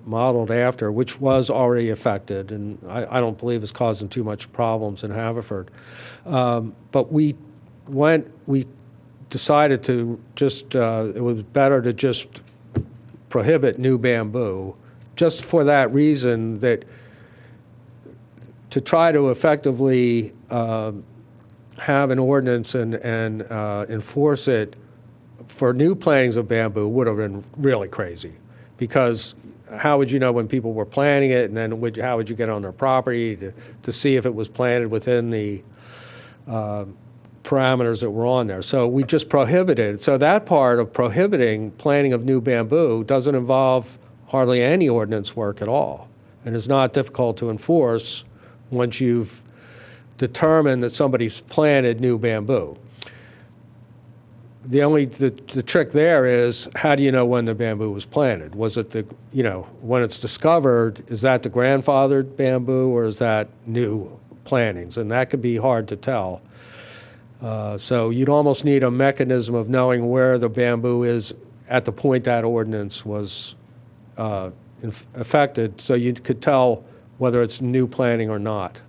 modeled after, which was already affected, and I don't believe it's causing too much problems in Haverford. But we decided to just, it was better to just prohibit new bamboo, just for that reason, that to try to effectively have an ordinance and enforce it for new plantings of bamboo would have been really crazy, because how would you know when people were planting it, and then how would you get on their property to see if it was planted within the parameters that were on there? So we just prohibited. So that part of prohibiting planting of new bamboo doesn't involve hardly any ordinance work at all, and is not difficult to enforce once you've determined that somebody's planted new bamboo. The trick there is, how do you know when the bamboo was planted? Was it when it's discovered, is that the grandfathered bamboo, or is that new plantings? And that could be hard to tell. So you'd almost need a mechanism of knowing where the bamboo is at the point that ordinance was affected, so you could tell whether it's new planting or not.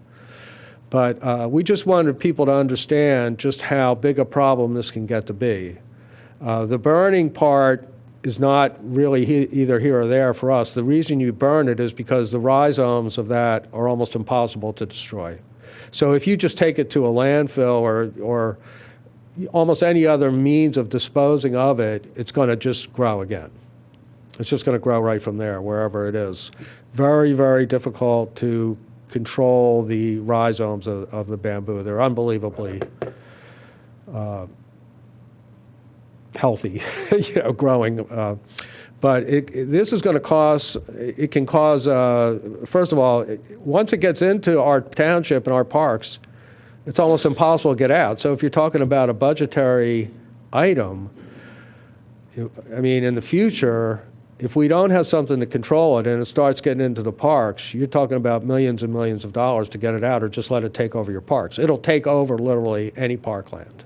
But we just wanted people to understand just how big a problem this can get to be. The burning part is not really either here or there for us. The reason you burn it is because the rhizomes of that are almost impossible to destroy. So if you just take it to a landfill or almost any other means of disposing of it, it's going to just grow again. It's just going to grow right from there, wherever it is. Very, very difficult to control the rhizomes of the bamboo. They're unbelievably healthy, growing. But this is going to cause, it can cause, first of all, once it gets into our township and our parks, it's almost impossible to get out. So if you're talking about a budgetary item, I mean, in the future, if we don't have something to control it and it starts getting into the parks, you're talking about millions and millions of dollars to get it out, or just let it take over your parks. It'll take over literally any parkland.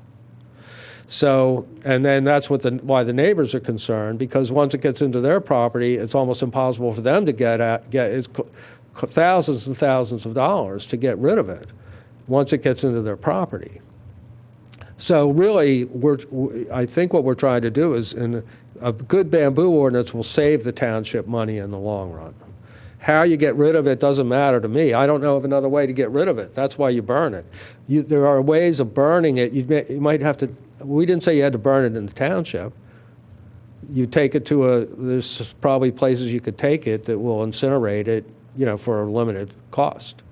So, and then that's why the neighbors are concerned, because once it gets into their property, it's almost impossible for them to it's thousands and thousands of dollars to get rid of it once it gets into their property. So really, I think what we're trying to do is, a good bamboo ordinance will save the township money in the long run. How you get rid of it doesn't matter to me. I don't know of another way to get rid of it. That's why you burn it. There are ways of burning it. You might have to, we didn't say you had to burn it in the township. You take it to there's probably places you could take it that will incinerate it, for a limited cost.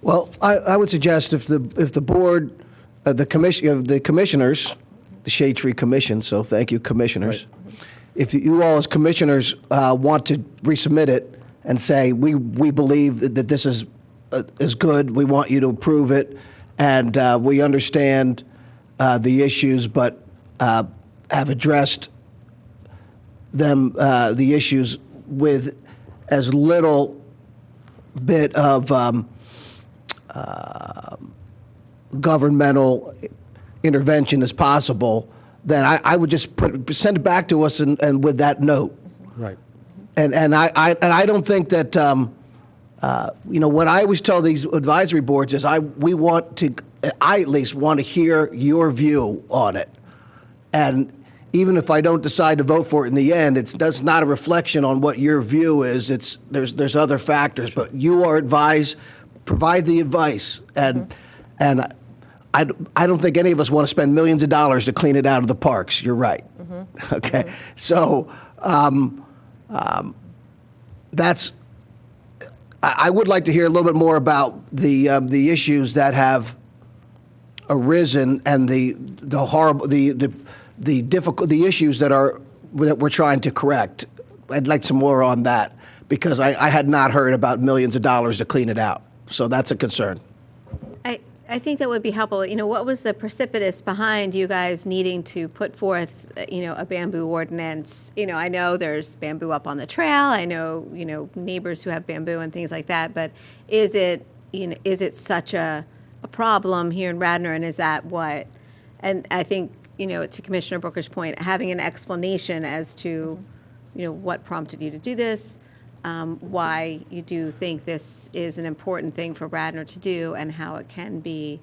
Well, I would suggest if the board, the commissioners, the Shade Tree Commission, so thank you, commissioners. Right. If you all as commissioners want to resubmit it and say, we believe that this is good, we want you to approve it, and we understand the issues, but have addressed them, the issues with as little bit of governmental intervention as possible, then I would just send it back to us and with that note. Right. And I don't think that what I always tell these advisory boards is I at least want to hear your view on it, and even if I don't decide to vote for it in the end, that's not a reflection on what your view is. There's other factors, but you are advised, provide the advice, and I don't think any of us want to spend millions of dollars to clean it out of the parks. You're right. Mm-hmm. Okay. Mm-hmm. So That's, I would like to hear a little bit more about the issues that have arisen and the horrible, the difficult, the issues that we're trying to correct. I'd like some more on that, because I had not heard about millions of dollars to clean it out. So that's a concern. I think that would be helpful. You know, what was the precipitous behind you guys needing to put forth, a bamboo ordinance? You know, I know there's bamboo up on the trail. I know, neighbors who have bamboo and things like that. But is it such a problem here in Radnor, and is that what? And I think, to Commissioner Booker's point, having an explanation as to, what prompted you to do this, why you do think this is an important thing for Radnor to do, and how it can be,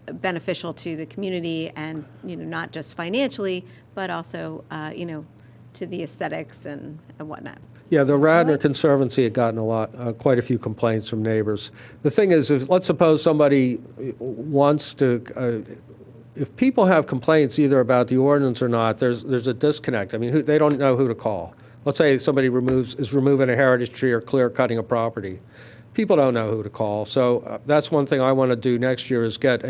beneficial to the community, and, not just financially, but also, to the aesthetics and whatnot. Yeah, the Radnor Conservancy had gotten quite a few complaints from neighbors. The thing is, let's suppose somebody wants to, if people have complaints either about the ordinance or not, there's a disconnect. I mean, they don't know who to call. Let's say somebody is removing a heritage tree or clear cutting a property. People don't know who to call. So that's one thing I want to do next year, is get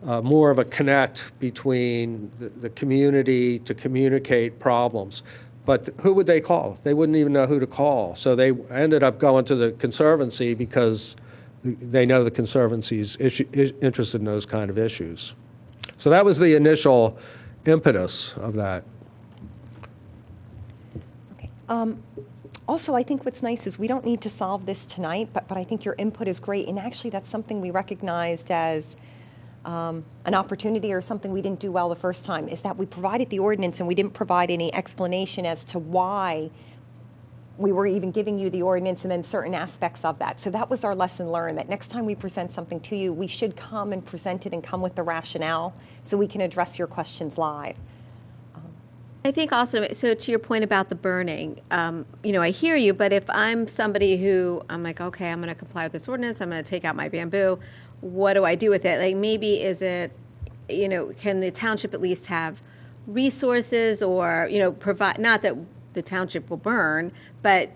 more of a connect between the community to communicate problems. But who would they call? They wouldn't even know who to call. So they ended up going to the Conservancy because they know the Conservancy's interested in those kind of issues. So that was the initial impetus of that. Also, I think what's nice is we don't need to solve this tonight, but I think your input is great. And actually, that's something we recognized as an opportunity, or something we didn't do well the first time, is that we provided the ordinance and we didn't provide any explanation as to why we were even giving you the ordinance and then certain aspects of that. So that was our lesson learned, that next time we present something to you, we should come and present it and come with the rationale so we can address your questions live. I think also, so to your point about the burning, I hear you, but if I'm somebody who, I'm like, okay, I'm going to comply with this ordinance, I'm going to take out my bamboo, what do I do with it? Like, maybe is it, can the township at least have resources, or, provide, not that the township will burn, but,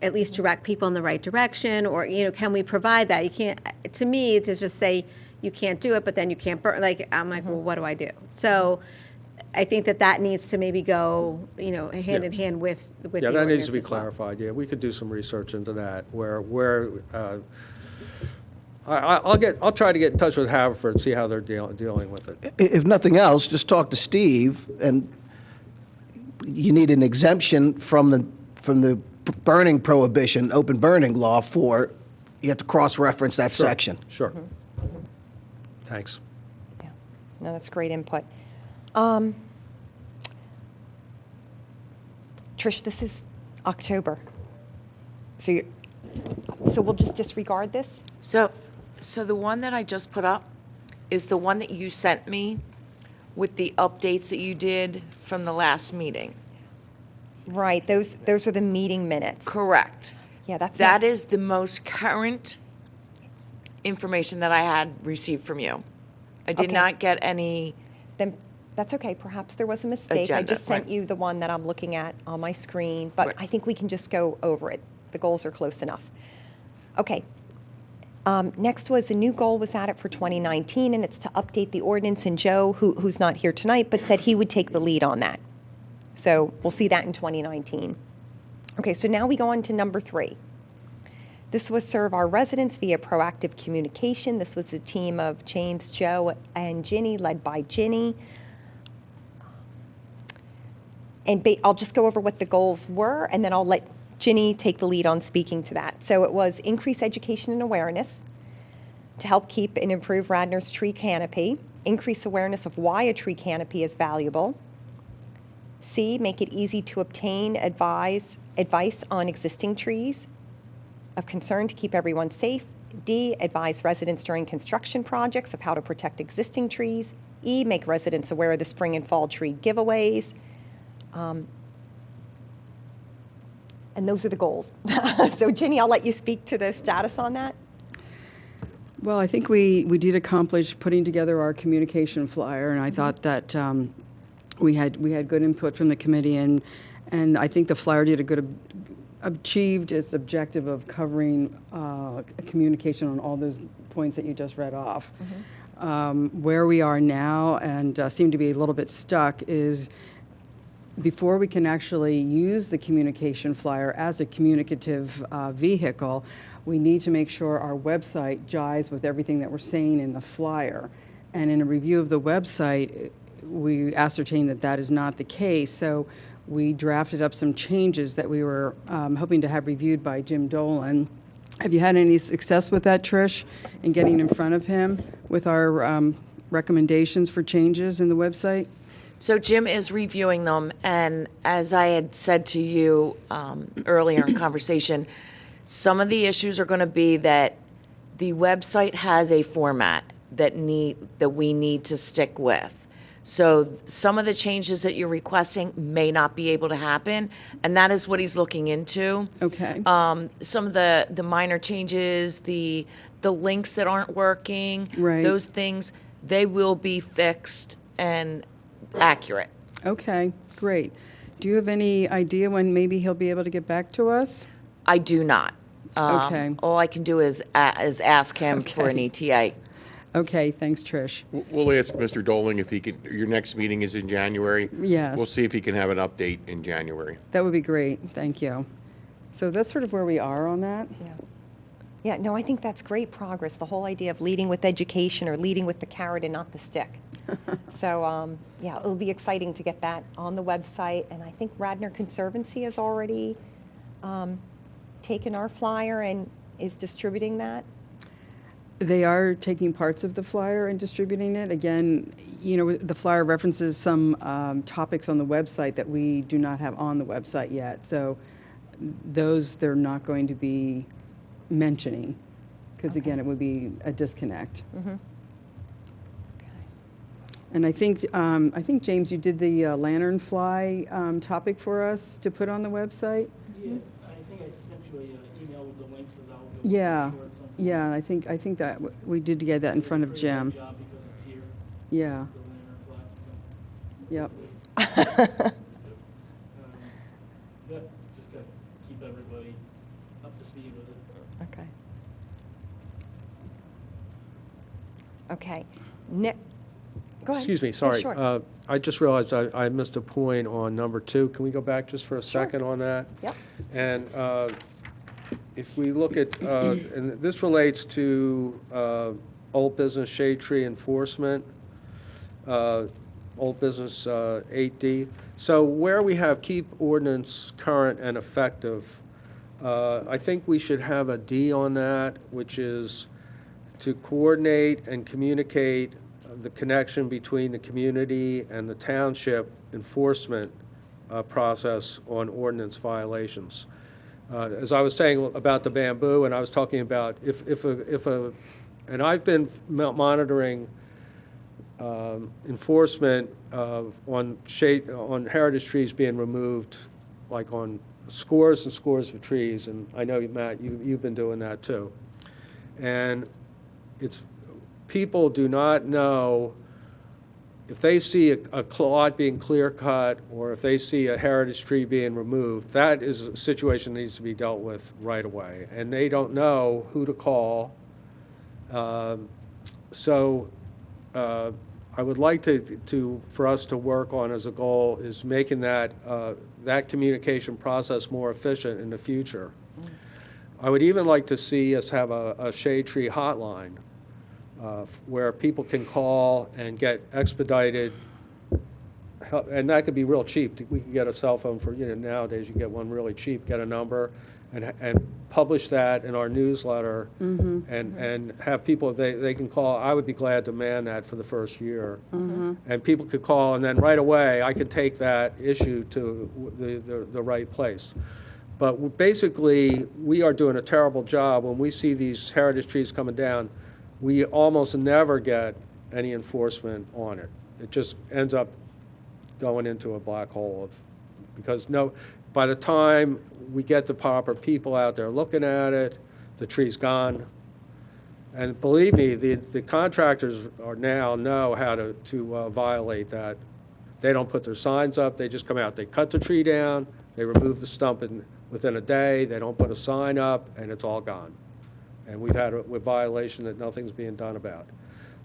at least direct people in the right direction, or, can we provide that? You can't, to me, to just say you can't do it, but then you can't burn, like, I'm like, well, what do I do? So I think that needs to maybe go, hand in hand with the ordinance. Yeah, that needs to be as well. clarified. Yeah, we could do some research into that, I'll try to get in touch with Haverford and see how they're dealing with it. If nothing else, just talk to Steve, and you need an exemption from the burning prohibition, open burning law you have to cross-reference that section. Sure. Thanks. Yeah, no, that's great input. Trish, this is October. So we'll just disregard this? So the one that I just put up is the one that you sent me with the updates that you did from the last meeting. Right, those are the meeting minutes. Correct. Yeah, that is the most current information that I had received from you. I did not get any. Then that's okay. Perhaps there was a mistake. I just sent you the one that I'm looking at on my screen, but I think we can just go over it. The goals are close enough. Okay. Next was a new goal was added for 2019, and it's to update the ordinance. And Joe, who's not here tonight, but said he would take the lead on that. So we'll see that in 2019. Okay, so now we go on to number 3. This was serve our residents via proactive communication. This was a team of James, Joe, and Ginny, led by Ginny. And I'll just go over what the goals were, and then I'll let Ginny take the lead on speaking to that. So it was increase education and awareness to help keep and improve Radnor's tree canopy, increase awareness of why a tree canopy is valuable. C, make it easy to obtain advice on existing trees of concern to keep everyone safe. D, advise residents during construction projects of how to protect existing trees. E, make residents aware of the spring and fall tree giveaways. And those are the goals. So Ginny, I'll let you speak to the status on that. Well, I think we did accomplish putting together our communication flyer, and I thought that we had good input from the committee, and And I think the flyer did a good, achieved its objective of covering communication on all those points that you just read off. Where we are now and seem to be a little bit stuck is before we can actually use the communication flyer as a communicative vehicle, we need to make sure our website jives with everything that we're saying in the flyer. And in a review of the website, we ascertained that that is not the case. So we drafted up some changes that we were hoping to have reviewed by Jim Dolan. Have you had any success with that, Trish, in getting in front of him with our recommendations for changes in the website? So Jim is reviewing them, and as I had said to you earlier in conversation, some of the issues are going to be that the website has a format that we need to stick with. So some of the changes that you're requesting may not be able to happen, and that is what he's looking into. Okay. Some of the minor changes, the links that aren't working, Right. those things, they will be fixed and accurate. Okay, great. Do you have any idea when maybe he'll be able to get back to us? I do not. Okay. All I can do is ask him for an ETA. Okay, thanks, Trish. We'll ask Mr. Doling if he can, your next meeting is in January. Yes. We'll see if he can have an update in January. That would be great, thank you. So that's sort of where we are on that. Yeah, no, I think that's great progress, the whole idea of leading with education or leading with the carrot and not the stick. So, yeah, it'll be exciting to get that on the website. And I think Radnor Conservancy has already taken our flyer and is distributing that. They are taking parts of the flyer and distributing it. Again, you know, the flyer references some topics on the website that we do not have on the website yet. So those they're not going to be mentioning because, again, it would be a disconnect. And I think, James, you did the lanternfly topic for us to put on the website? Yeah, I think I sent you an email with the links that I'll go Yeah, through at some point. yeah, I think that we did get that in front of Pretty good Jim. job because it's here, Yeah, the lantern flag, so. yep. Yeah, just gotta keep everybody up to speed with it. Okay. Okay. Nick, go ahead. Excuse me, Yeah, sorry. sure. I just realized I missed a point on number 2. Can we go back just for a second on that? Yep. And if we look at, and this relates to old business shade tree enforcement, old business 8D. So where we have keep ordinance current and effective, I think we should have a D on that, which is to coordinate and communicate the connection between the community and the township enforcement process on ordinance violations. As I was saying about the bamboo, and I was talking about and I've been monitoring enforcement on heritage trees being removed, like on scores and scores of trees, and I know, Matt, you've been doing that too. And people do not know if they see a lot being clear cut or if they see a heritage tree being removed, that is a situation that needs to be dealt with right away. And they don't know who to call. So I would like for us to work on as a goal is making that communication process more efficient in the future. I would even like to see us have a shade tree hotline where people can call and get expedited help, and that could be real cheap. We can get a cell phone for, nowadays you get one really cheap, get a number and publish that in our newsletter and have people, they can call. I would be glad to man that for the first year. And people could call, and then right away I could take that issue to the right place. But basically, we are doing a terrible job when we see these heritage trees coming down. We almost never get any enforcement on it. It just ends up going into a black hole because by the time we get the proper people out there looking at it, the tree's gone. And believe me, the contractors now know how to violate that. They don't put their signs up, they just come out, they cut the tree down, They remove the stump within a day, they don't put a sign up, and it's all gone. And we've had a violation that nothing's being done about.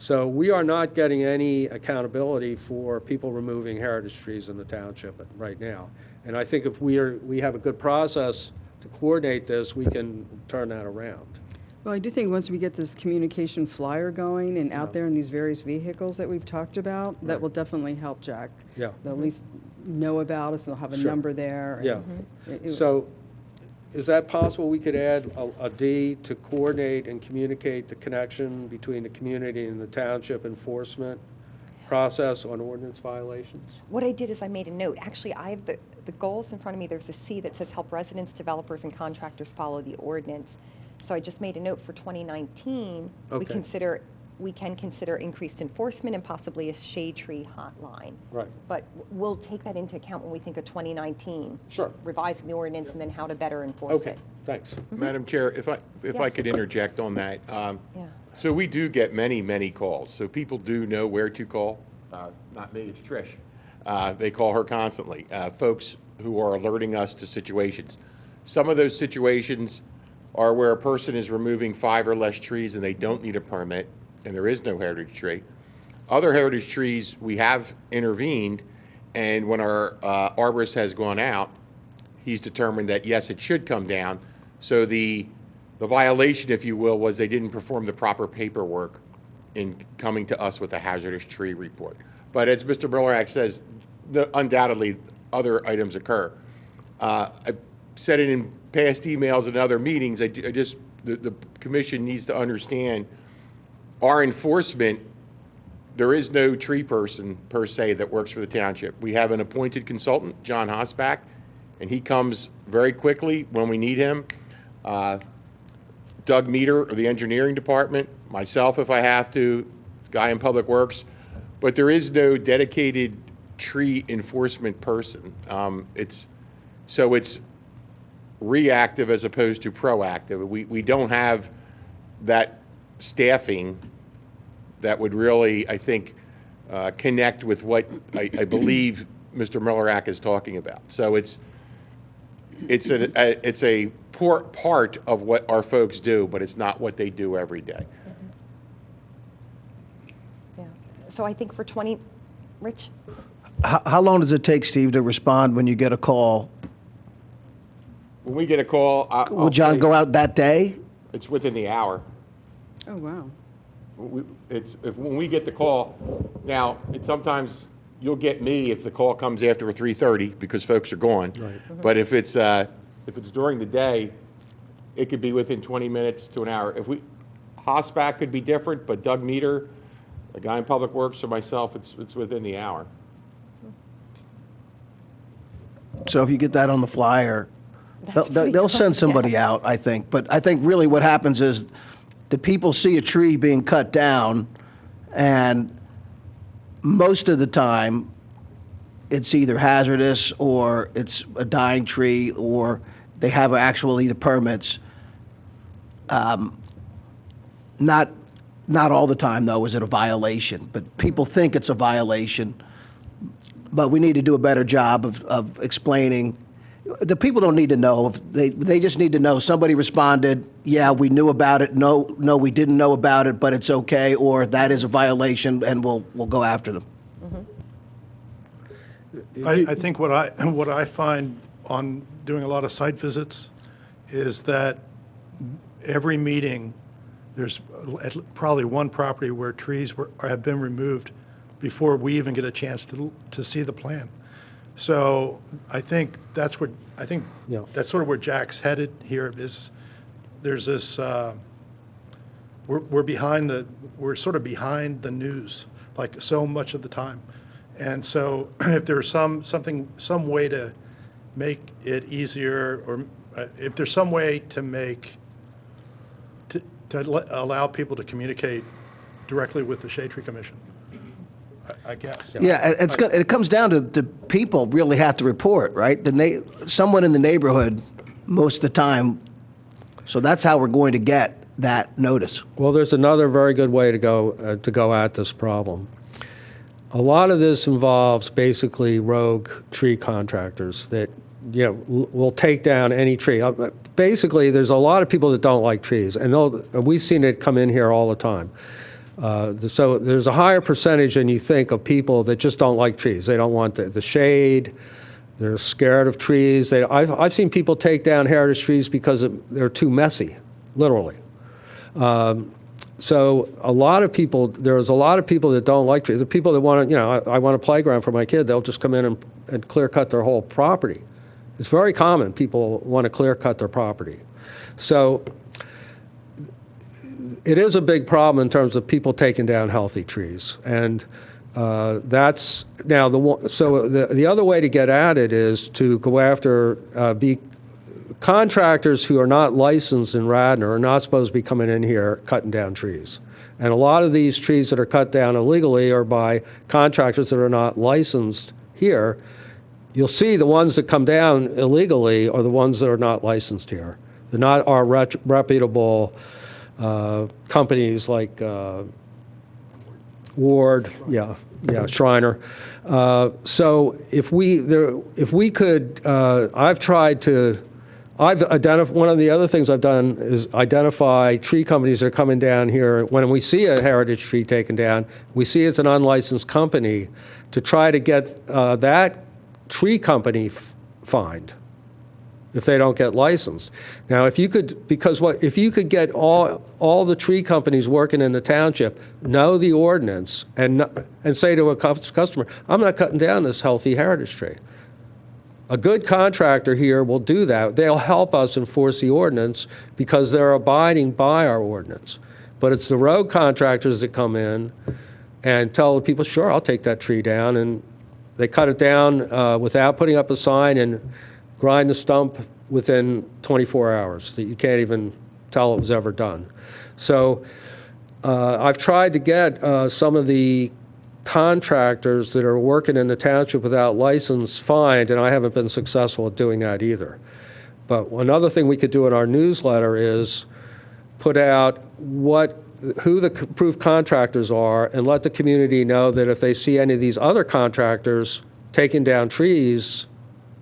So we are not getting any accountability for people removing heritage trees in the township right now. And I think if we have a good process to coordinate this, we can turn that around. Well, I do think once we get this communication flyer going and out there in these various vehicles that we've talked about, that will definitely help Jack. Yeah. They'll at least know about us, they'll have a Sure. number there. Yeah. and So is that possible we could add a D to coordinate and communicate the connection between the community and the township enforcement process on ordinance violations? What I did is I made a note. Actually, I have the goals in front of me. There's a C that says help residents, developers, and contractors follow the ordinance. So I just made a note for 2019. Okay. We can consider increased enforcement and possibly a shade tree hotline. Right. But we'll take that into account when we think of 2019. Sure. Revising the ordinance and then how to better enforce Okay, it. thanks. Madam Chair, if I Yes. could interject on that. Yeah. So we do get many, many calls. So people do know where to call. Not me, it's Trish. They call her constantly. Folks who are alerting us to situations. Some of those situations are where a person is removing 5 or less trees and they don't need a permit and there is no heritage tree. Other heritage trees, we have intervened, and when our arborist has gone out, he's determined that, yes, it should come down. So the violation, if you will, was they didn't perform the proper paperwork in coming to us with a hazardous tree report. But as Mr. Millerak says, undoubtedly other items occur. I've said it in past emails and other meetings. The commission needs to understand our enforcement. There is no tree person per se that works for the township. We have an appointed consultant, John Hosbach, and he comes very quickly when we need him. Doug Meter of the engineering department, myself if I have to, guy in Public Works, but there is no dedicated tree enforcement person. It's reactive as opposed to proactive. We don't have that staffing that would really, I think, connect with what I believe Mr. Millerak is talking about. So it's a poor part of what our folks do, but it's not what they do every day. Yeah. So I think for Rich? How long does it take, Steve, to respond when you get a call? When we get a call, Will John go out that day? It's within the hour. Oh, wow. When we get the call, now, sometimes you'll get me if the call comes after 3:30 because folks are gone. Right. But if it's during the day, it could be within 20 minutes to an hour. Hosbach could be different, but Doug Meter, a guy in Public Works, or myself, it's within the hour. So if you get that on the flyer, they'll send somebody out, I think. But I think really what happens is the people see a tree being cut down, and most of the time, it's either hazardous or it's a dying tree or they have actually the permits. Not all the time, though, is it a violation. But people think it's a violation. But we need to do a better job of explaining. The people don't need to know. They just need to know somebody responded, yeah, we knew about it. No, we didn't know about it, but it's okay, or that is a violation, and we'll go after them. I think what I find on doing a lot of site visits is that every meeting, there's probably one property where trees have been removed before we even get a chance to see the plan. So I think that's sort of where Jack's headed here. There's this we're sort of behind the news, like so much of the time. And so if there's some way to make it easier, or if there's some way to allow people to communicate directly with the Shade Tree Commission, I guess. Yeah, it comes down to the people really have to report, right? Someone in the neighborhood most of the time. So that's how we're going to get that notice. Well, there's another very good way to go at this problem. A lot of this involves basically rogue tree contractors that will take down any tree. Basically, there's a lot of people that don't like trees, and we've seen it come in here all the time. So there's a higher percentage than you think of people that just don't like trees. They don't want the shade. They're scared of trees. I've seen people take down heritage trees because they're too messy, literally. So there's a lot of people that don't like trees. The people that want to, I want a playground for my kid, they'll just come in and clear cut their whole property. It's very common. People want to clear cut their property. So it is a big problem in terms of people taking down healthy trees. And that's now the other way to get at it is to go after contractors who are not licensed in Radnor are not supposed to be coming in here cutting down trees. And a lot of these trees that are cut down illegally are by contractors that are not licensed here. You'll see the ones that come down illegally are the ones that are not licensed here. They're not our reputable companies like Ward, Shriner. So if we could, one of the other things I've done is identify tree companies that are coming down here. When we see a heritage tree taken down, we see it's an unlicensed company, to try to get that tree company fined if they don't get licensed. Now, if you could get all the tree companies working in the township know the ordinance and say to a customer, I'm not cutting down this healthy heritage tree. A good contractor here will do that. They'll help us enforce the ordinance because they're abiding by our ordinance. But it's the rogue contractors that come in and tell the people, sure, I'll take that tree down, and they cut it down without putting up a sign and grind the stump within 24 hours that you can't even tell it was ever done. So I've tried to get some of the contractors that are working in the township without license fined, and I haven't been successful at doing that either. But another thing we could do in our newsletter is put out who the approved contractors are, and let the community know that if they see any of these other contractors taking down trees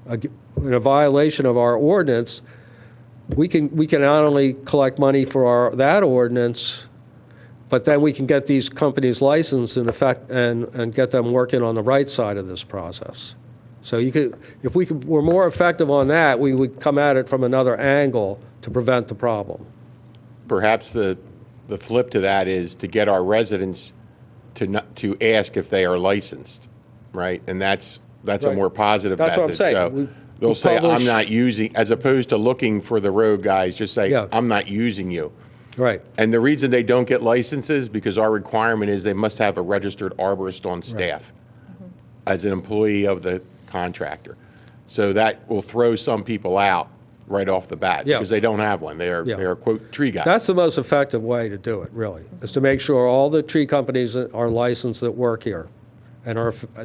in a violation of our ordinance, we can not only collect money for that ordinance, but then we can get these companies licensed in effect and get them working on the right side of this process. So if we were more effective on that, we would come at it from another angle to prevent the problem. Perhaps the flip to that is to get our residents to ask if they are licensed, right? And that's right. A more positive method. That's what I'm saying. So they'll say, I'm not using, as opposed to looking for the rogue guys, just say, I'm not using you. Right. And the reason they don't get licenses, because our requirement is they must have a registered arborist on staff as an employee of the contractor. So that will throw some people out right off the bat because they don't have one. They are quote, tree guys. That's the most effective way to do it, really, is to make sure all the tree companies are licensed that work here. And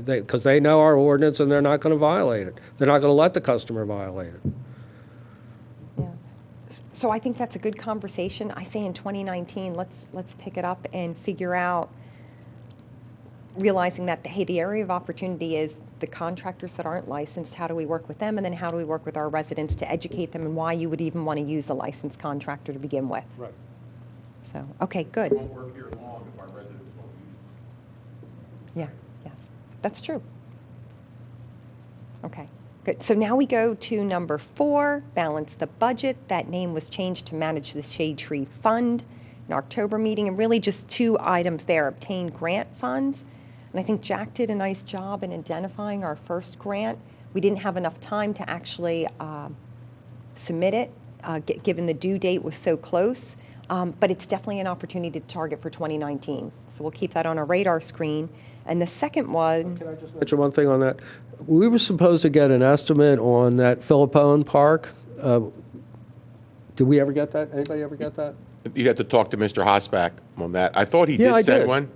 because they know our ordinance and they're not going to violate it. They're not going to let the customer violate it. So I think that's a good conversation. I say in 2019, let's pick it up and figure out, realizing that, hey, the area of opportunity is the contractors that aren't licensed. How do we work with them? And then how do we work with our residents to educate them and why you would even want to use a licensed contractor to begin with? Right. So, okay, good. It won't work here long if our residents won't use it. Yeah, yes, that's true. Okay. Good. So now we go to number 4, balance the budget. That name was changed to manage the Shade Tree Fund in October meeting, and really just 2 items there, obtain grant funds. And I think Jack did a nice job in identifying our first grant. We didn't have enough time to actually submit it, given the due date was so close. But it's definitely an opportunity to target for 2019. So we'll keep that on our radar screen. And the second one... Can I just mention one thing on that? We were supposed to get an estimate on that Philippone Park. Did we ever get that? Anybody ever get that? You'd have to talk to Mr. Hosbach on that. I thought he did send one.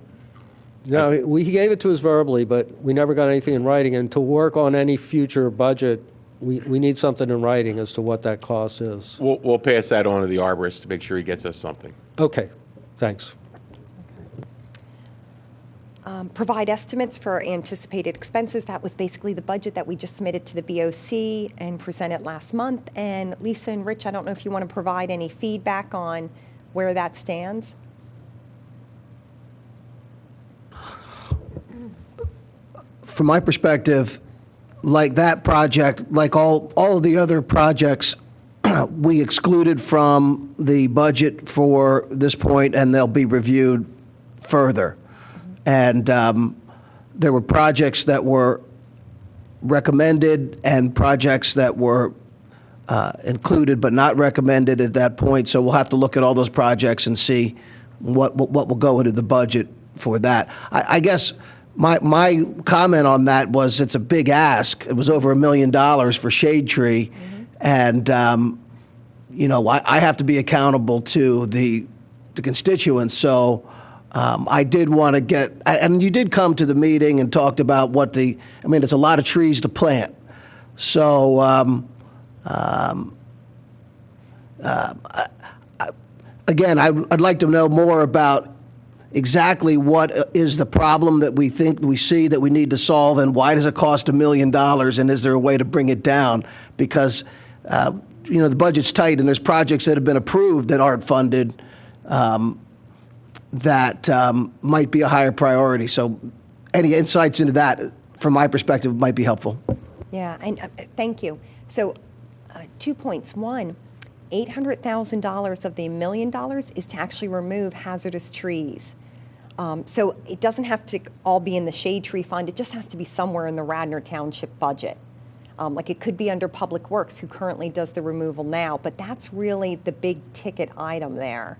No, he gave it to us verbally, but we never got anything in writing. And to work on any future budget, we need something in writing as to what that cost is. We'll pass that on to the arborist to make sure he gets us something. Okay, thanks. provide estimates for anticipated expenses. That was basically the budget that we just submitted to the BOC and presented last month. And Lisa and Rich, I don't know if you want to provide any feedback on where that stands. From my perspective, like that project, like all of the other projects, we excluded from the budget for this point, and they'll be reviewed further. And there were projects that were recommended and projects that were included but not recommended at that point. So we'll have to look at all those projects and see what will go into the budget for that. I guess my comment on that was it's a big ask. It was over $1 million for Shade Tree. And, you know, I have to be accountable to the constituents. So I did want to get, and you did come to the meeting and talked about what I mean, it's a lot of trees to plant. So again, I'd like to know more about exactly what is the problem that we see that we need to solve, and why does it cost $1 million, and is there a way to bring it down? Because you know, the budget's tight, and there's projects that have been approved that aren't funded that might be a higher priority. So any insights into that, from my perspective, might be helpful. Yeah, and thank you. So 2 points. One, $800,000 of the $1 million is to actually remove hazardous trees. So it doesn't have to all be in the shade tree fund. It just has to be somewhere in the Radnor Township budget. Like it could be under Public Works, who currently does the removal now, but that's really the big ticket item there.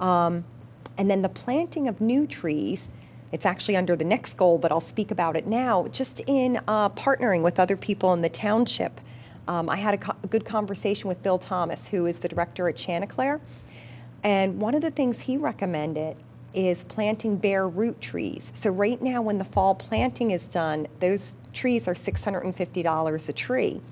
And then the planting of new trees, it's actually under the next goal, but I'll speak about it now, just in partnering with other people in the township. I had a good conversation with Bill Thomas, who is the director at Chanticleer, and one of the things he recommended is planting bare root trees. So right now when the fall planting is done, those trees are $650 a tree.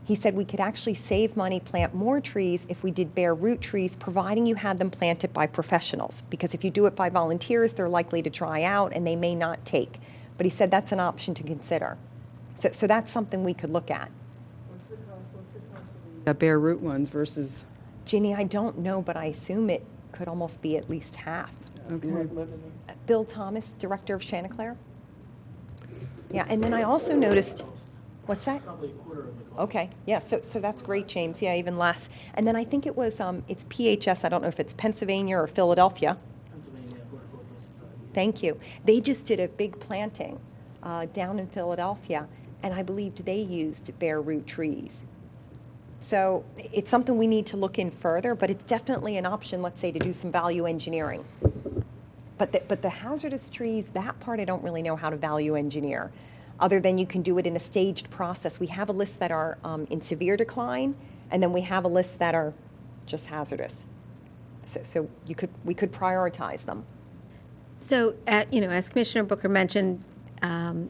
He said we could actually save money, plant more trees if we did bare root trees, providing you had them planted by professionals. Because if you do it by volunteers, they're likely to dry out and they may not take. But he said that's an option to consider. So that's something we could look at. What's the cost of the bare root ones versus? Ginny, I don't know, but I assume it could almost be at least half. Okay. Bill Thomas, director of Chanticleer. Yeah, and then I also noticed, what's that? Probably a quarter of the cost. Okay, yeah, so that's great, James. Yeah, even less. And then I think it was, it's PHS, I don't know if it's Pennsylvania or Philadelphia. Pennsylvania Horticultural Society. Thank you. They just did a big planting down in Philadelphia, and I believed they used bare root trees. So it's something we need to look in further, but it's definitely an option, let's say, to do some value engineering. But the hazardous trees, that part I don't really know how to value engineer, other than you can do it in a staged process. We have a list that are in severe decline, and then we have a list that are just hazardous. So we could prioritize them. So, you know, as Commissioner Booker mentioned,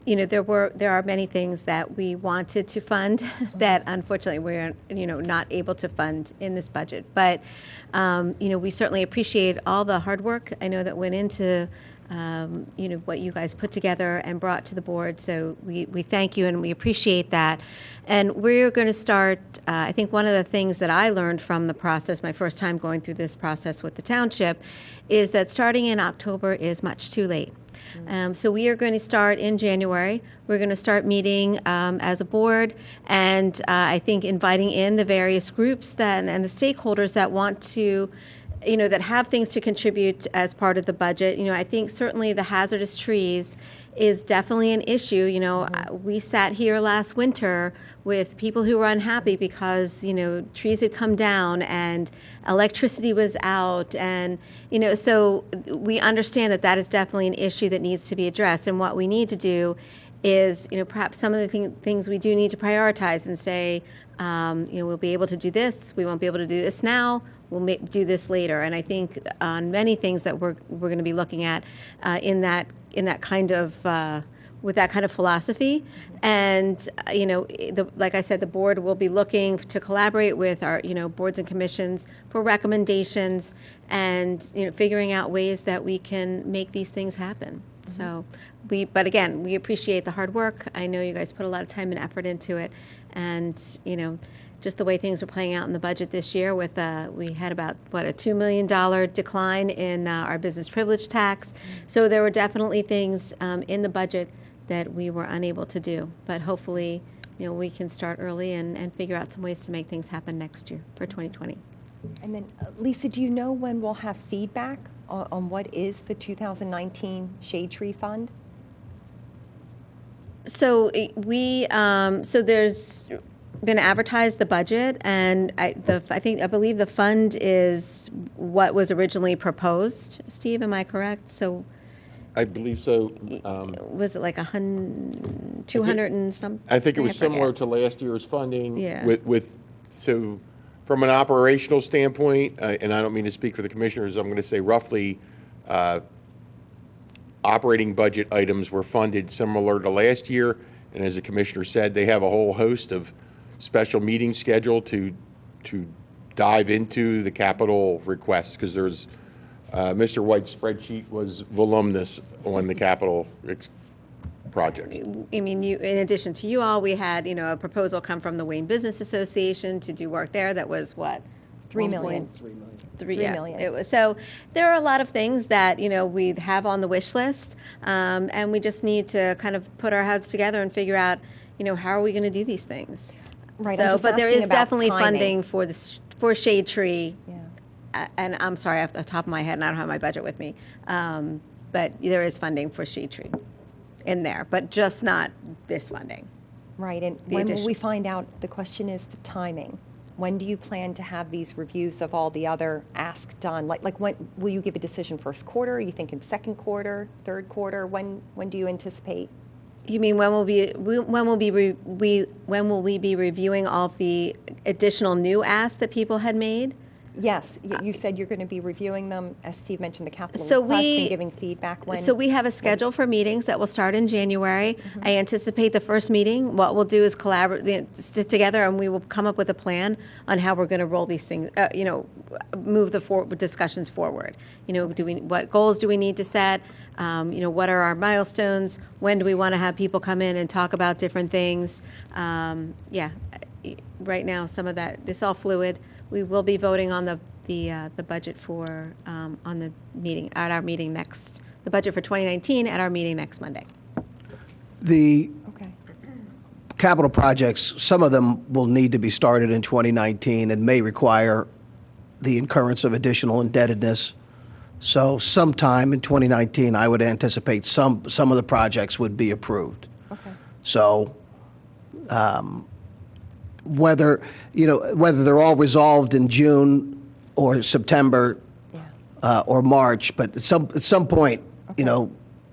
you know, there are many things that we wanted to fund that unfortunately we're, you know, not able to fund in this budget. But, you know, we certainly appreciate all the hard work I know that went into, you know, what you guys put together and brought to the board. So we thank you and we appreciate that. And we're going to start, I think one of the things that I learned from the process, my first time going through this process with the township, is that starting in October is much too late. So we are going to start in January. We're going to start meeting as a board, and I think inviting in the various groups that and the stakeholders that want to, you know, that have things to contribute as part of the budget. You know, I think certainly the hazardous trees is definitely an issue. You know, we sat here last winter with people who were unhappy because, you know, trees had come down and electricity was out, and, you know, so we understand that that is definitely an issue that needs to be addressed. And what we need to do is, you know, perhaps some of the things we do need to prioritize and say, you know, we'll be able to do this, we won't be able to do this now, we'll do this later. And I think on many things that we're going to be looking at in that kind of with that kind of philosophy. And you know, like I said, the board will be looking to collaborate with our, you know, boards and commissions for recommendations and, you know, figuring out ways that we can make these things happen. So but again, we appreciate the hard work. I know you guys put a lot of time and effort into it. And, just the way things are playing out in the budget this year with, we had about, a $2 million decline in our business privilege tax. So there were definitely things in the budget that we were unable to do. But hopefully, we can start early and figure out some ways to make things happen next year for 2020. And then, Lisa, do you know when we'll have feedback on what is the 2019 Shade Tree Fund? So so there's been advertised the budget, and I believe the fund is what was originally proposed. Steve, am I correct? So I believe so. was it like 200 and something? I think it was forget. similar to last year's funding. Yeah. So from an operational standpoint, and I don't mean to speak for the commissioners, I'm going to say roughly operating budget items were funded similar to last year. And as the commissioner said, they have a whole host of special meetings scheduled to dive into the capital requests, because there's Mr. White's spreadsheet was voluminous on the capital projects. I mean, in addition to you all, we had, a proposal come from the Wayne Business Association to do work there that was what? $3 million. $3 $3 million. It was, so there are a lot of things that, we have on the wish list, and we just need to kind of put our heads together and figure out, how are we going to do these things? Right, I'm So, just but there asking is about definitely timing. funding for Shade Tree. Yeah. And I'm sorry, off the top of my head, and I don't have my budget with me, but there is funding for Shade Tree in there, but just not this funding. Right, and The when will addition. we find out? The question is the timing. When do you plan to have these reviews of all the other asks done? Like when will you give a decision? First quarter? Are you thinking second quarter, third quarter? When do you anticipate? You mean when will we be reviewing all of the additional new asks that people had made? Yes, you said you're going to be reviewing them, as Steve mentioned, the capital So request we- and giving feedback when. So we have a schedule for meetings that will start in January. I anticipate the first meeting, what we'll do is sit together and we will come up with a plan on how we're going to roll these things, move the discussions forward. What goals do we need to set? What are our milestones? When do we want to have people come in and talk about different things? Right now, some of that, it's all fluid. We will be voting on the budget for, on the meeting, at our meeting next, the budget for 2019 at our meeting next Monday. The Okay. capital projects, some of them will need to be started in 2019 and may require the incurrence of additional indebtedness. So sometime in 2019, I would anticipate some of the projects would be approved. Okay. So whether they're all resolved in June or September or March, but at some point,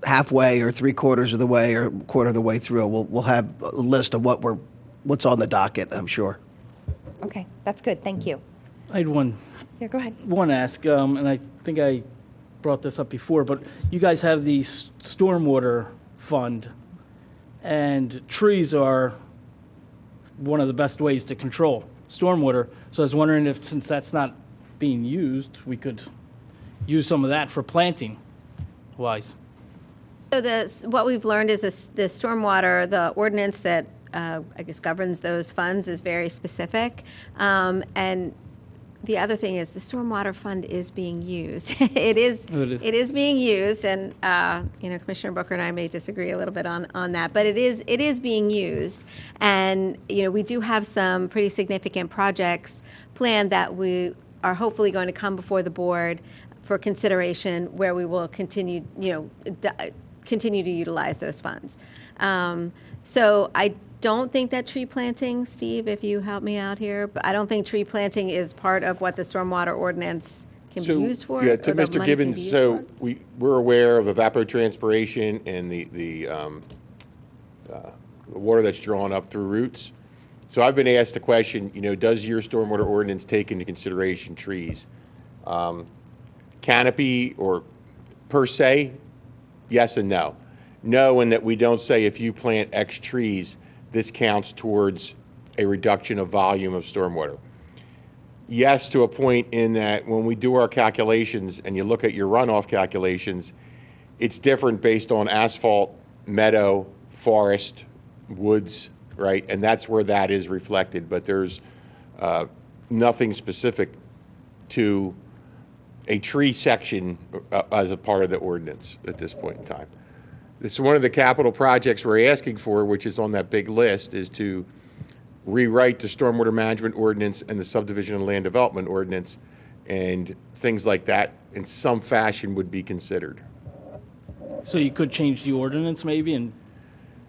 halfway or three-quarters of the way or quarter of the way through, we'll have a list of what's on the docket, I'm sure. Okay, that's good. Thank you. I had one Go ahead. ask, and I think I brought this up before, but you guys have the stormwater fund, and trees are one of the best ways to control stormwater. So I was wondering if, since that's not being used, we could use some of that for planting wise. So what we've learned is the stormwater, the ordinance that I guess governs those funds is very specific. And the other thing is the stormwater fund is being used. It is being used, and Commissioner Booker and I may disagree a little bit on that, but it is being used. And we do have some pretty significant projects planned that we are hopefully going to come before the board for consideration, where we will continue to utilize those funds. So I don't think that tree planting, Steve, if you help me out here, but I don't think tree planting is part of what the stormwater ordinance can be used for. Yeah, or to the Mr. money can Gibbons, be used so for. we're aware of evapotranspiration and the water that's drawn up through roots. So I've been asked the question, does your stormwater ordinance take into consideration trees? Canopy or per se, yes and no. No, in that we don't say if you plant X trees, this counts towards a reduction of volume of stormwater. Yes, to a point in that when we do our calculations and you look at your runoff calculations, it's different based on asphalt, meadow, forest, woods, right? And that's where that is reflected, but there's nothing specific to a tree section as a part of the ordinance at this point in time. It's one of the capital projects we're asking for, which is on that big list, is to rewrite the stormwater management ordinance and the subdivision and land development ordinance, and things like that in some fashion would be considered. So you could change the ordinance maybe and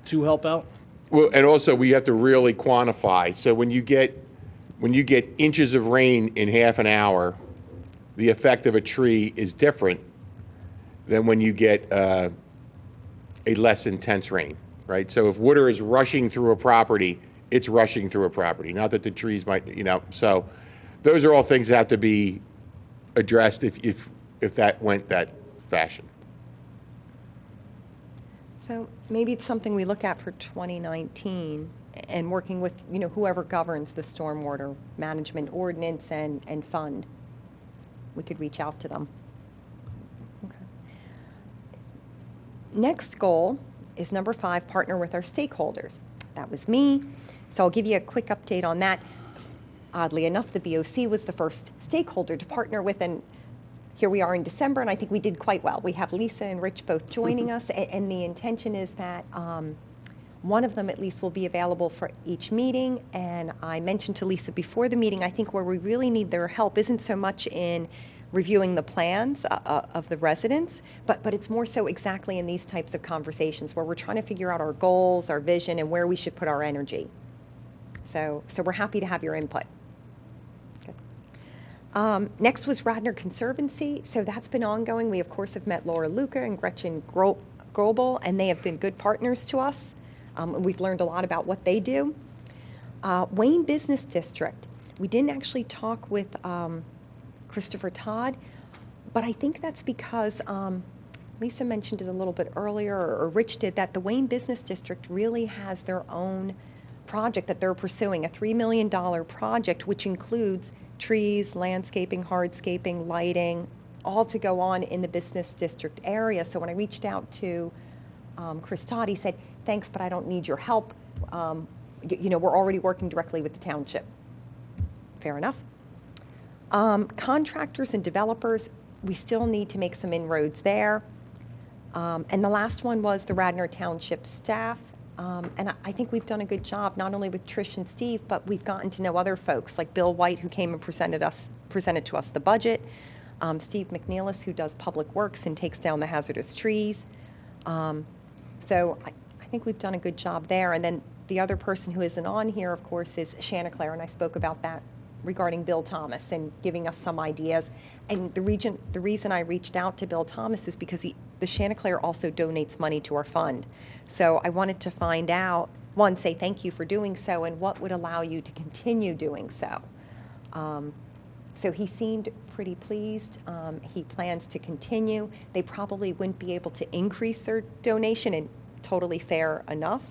to help out? Well, and also we have to really quantify. So when you get inches of rain in half an hour, the effect of a tree is different than when you get a less intense rain, right? So if water is rushing through a property, it's rushing through a property. Not that the trees might, so those are all things that have to be addressed if that went that fashion. So maybe it's something we look at for 2019 and working with, whoever governs the stormwater management ordinance and fund. We could reach out to them. Okay. Next goal is number 5, partner with our stakeholders. That was me. So I'll give you a quick update on that. Oddly enough, the BOC was the first stakeholder to partner with, and here we are in December, and I think we did quite well. We have Lisa and Rich both joining us, and the intention is that one of them at least will be available for each meeting. And I mentioned to Lisa before the meeting, I think where we really need their help isn't so much in reviewing the plans of the residents, but it's more so exactly in these types of conversations where we're trying to figure out our goals, our vision, and where we should put our energy. So we're happy to have your input. Next was Radnor Conservancy. So that's been ongoing. We, of course, have met Laura Luca and Gretchen Grobel, and they have been good partners to us. We've learned a lot about what they do. Wayne Business District. We didn't actually talk with Christopher Todd, but I think that's because Lisa mentioned it a little bit earlier, or Rich did, that the Wayne Business District really has their own project that they're pursuing, a $3 million project, which includes trees, landscaping, hardscaping, lighting, all to go on in the business district area. So when I reached out to Chris Todd, he said, thanks, but I don't need your help. We're already working directly with the township. Fair enough. Contractors and developers, we still need to make some inroads there. And the last one was the Radnor Township staff. And I think we've done a good job, not only with Trish and Steve, but we've gotten to know other folks like Bill White, who came and presented to us the budget, Steve McNeilis, who does public works and takes down the hazardous trees. So I think we've done a good job there. And then the other person who isn't on here, of course, is Shanna Claire, and I spoke about that regarding Bill Thomas and giving us some ideas. And the reason I reached out to Bill Thomas is because the Shanna Claire also donates money to our fund. So I wanted to find out, one, say thank you for doing so, and what would allow you to continue doing so. So he seemed pretty pleased. He plans to continue. They probably wouldn't be able to increase their donation, and totally fair enough.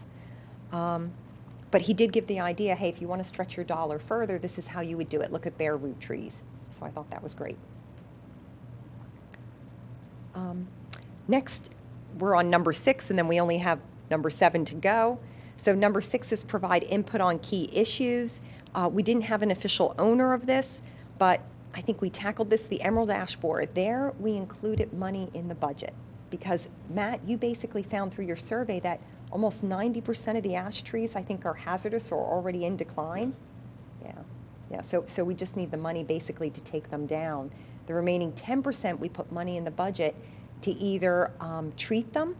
But he did give the idea, hey, if you want to stretch your dollar further, this is how you would do it. Look at bare root trees. So I thought that was great. Next, we're on number 6, and then we only have number 7 to go. So number 6 is provide input on key issues. We didn't have an official owner of this, but I think we tackled this, the Emerald Ash Board. There, we included money in the budget because, Matt, you basically found through your survey that almost 90% of the ash trees, I think, are hazardous or already in decline. Yeah. So we just need the money basically to take them down. The remaining 10%, we put money in the budget to either treat them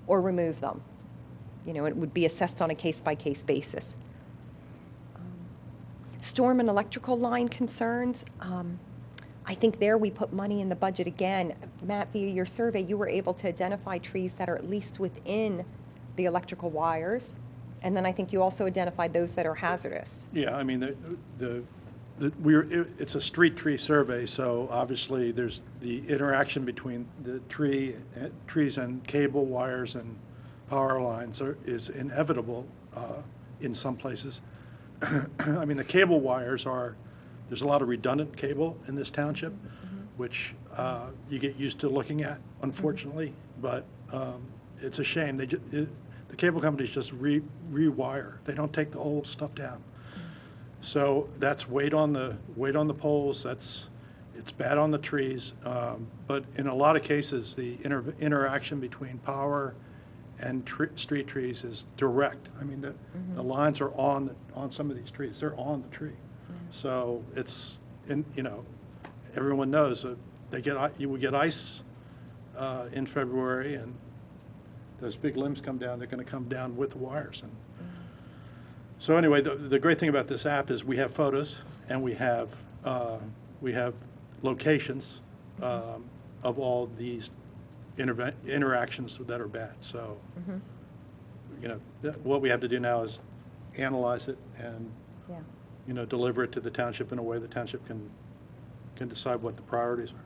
or remove them. It would be assessed on a case-by-case basis. Storm and electrical line concerns. I think there we put money in the budget again. Matt, via your survey, you were able to identify trees that are at least within the electrical wires, and then I think you also identified those that are hazardous. Yeah, I mean, it's a street tree survey, so obviously there's the interaction between the trees and cable wires and power lines is inevitable in some places. I mean, the cable wires there's a lot of redundant cable in this township. which you get used to looking at, unfortunately. But it's a shame. The cable companies just rewire. They don't take the old stuff down. So that's weight on the poles. It's bad on the trees. But in a lot of cases, the interaction between power and street trees is direct. I mean, the lines are on some of these trees. They're on the tree. So it's, everyone knows that you will get ice in February, and those big limbs come down. They're going to come down with the wires. And so anyway, the great thing about this app is we have photos and we have locations of all these interactions that are bad. So, what we have to do now is analyze it and, deliver it to the township in a way the township can decide what the priorities are.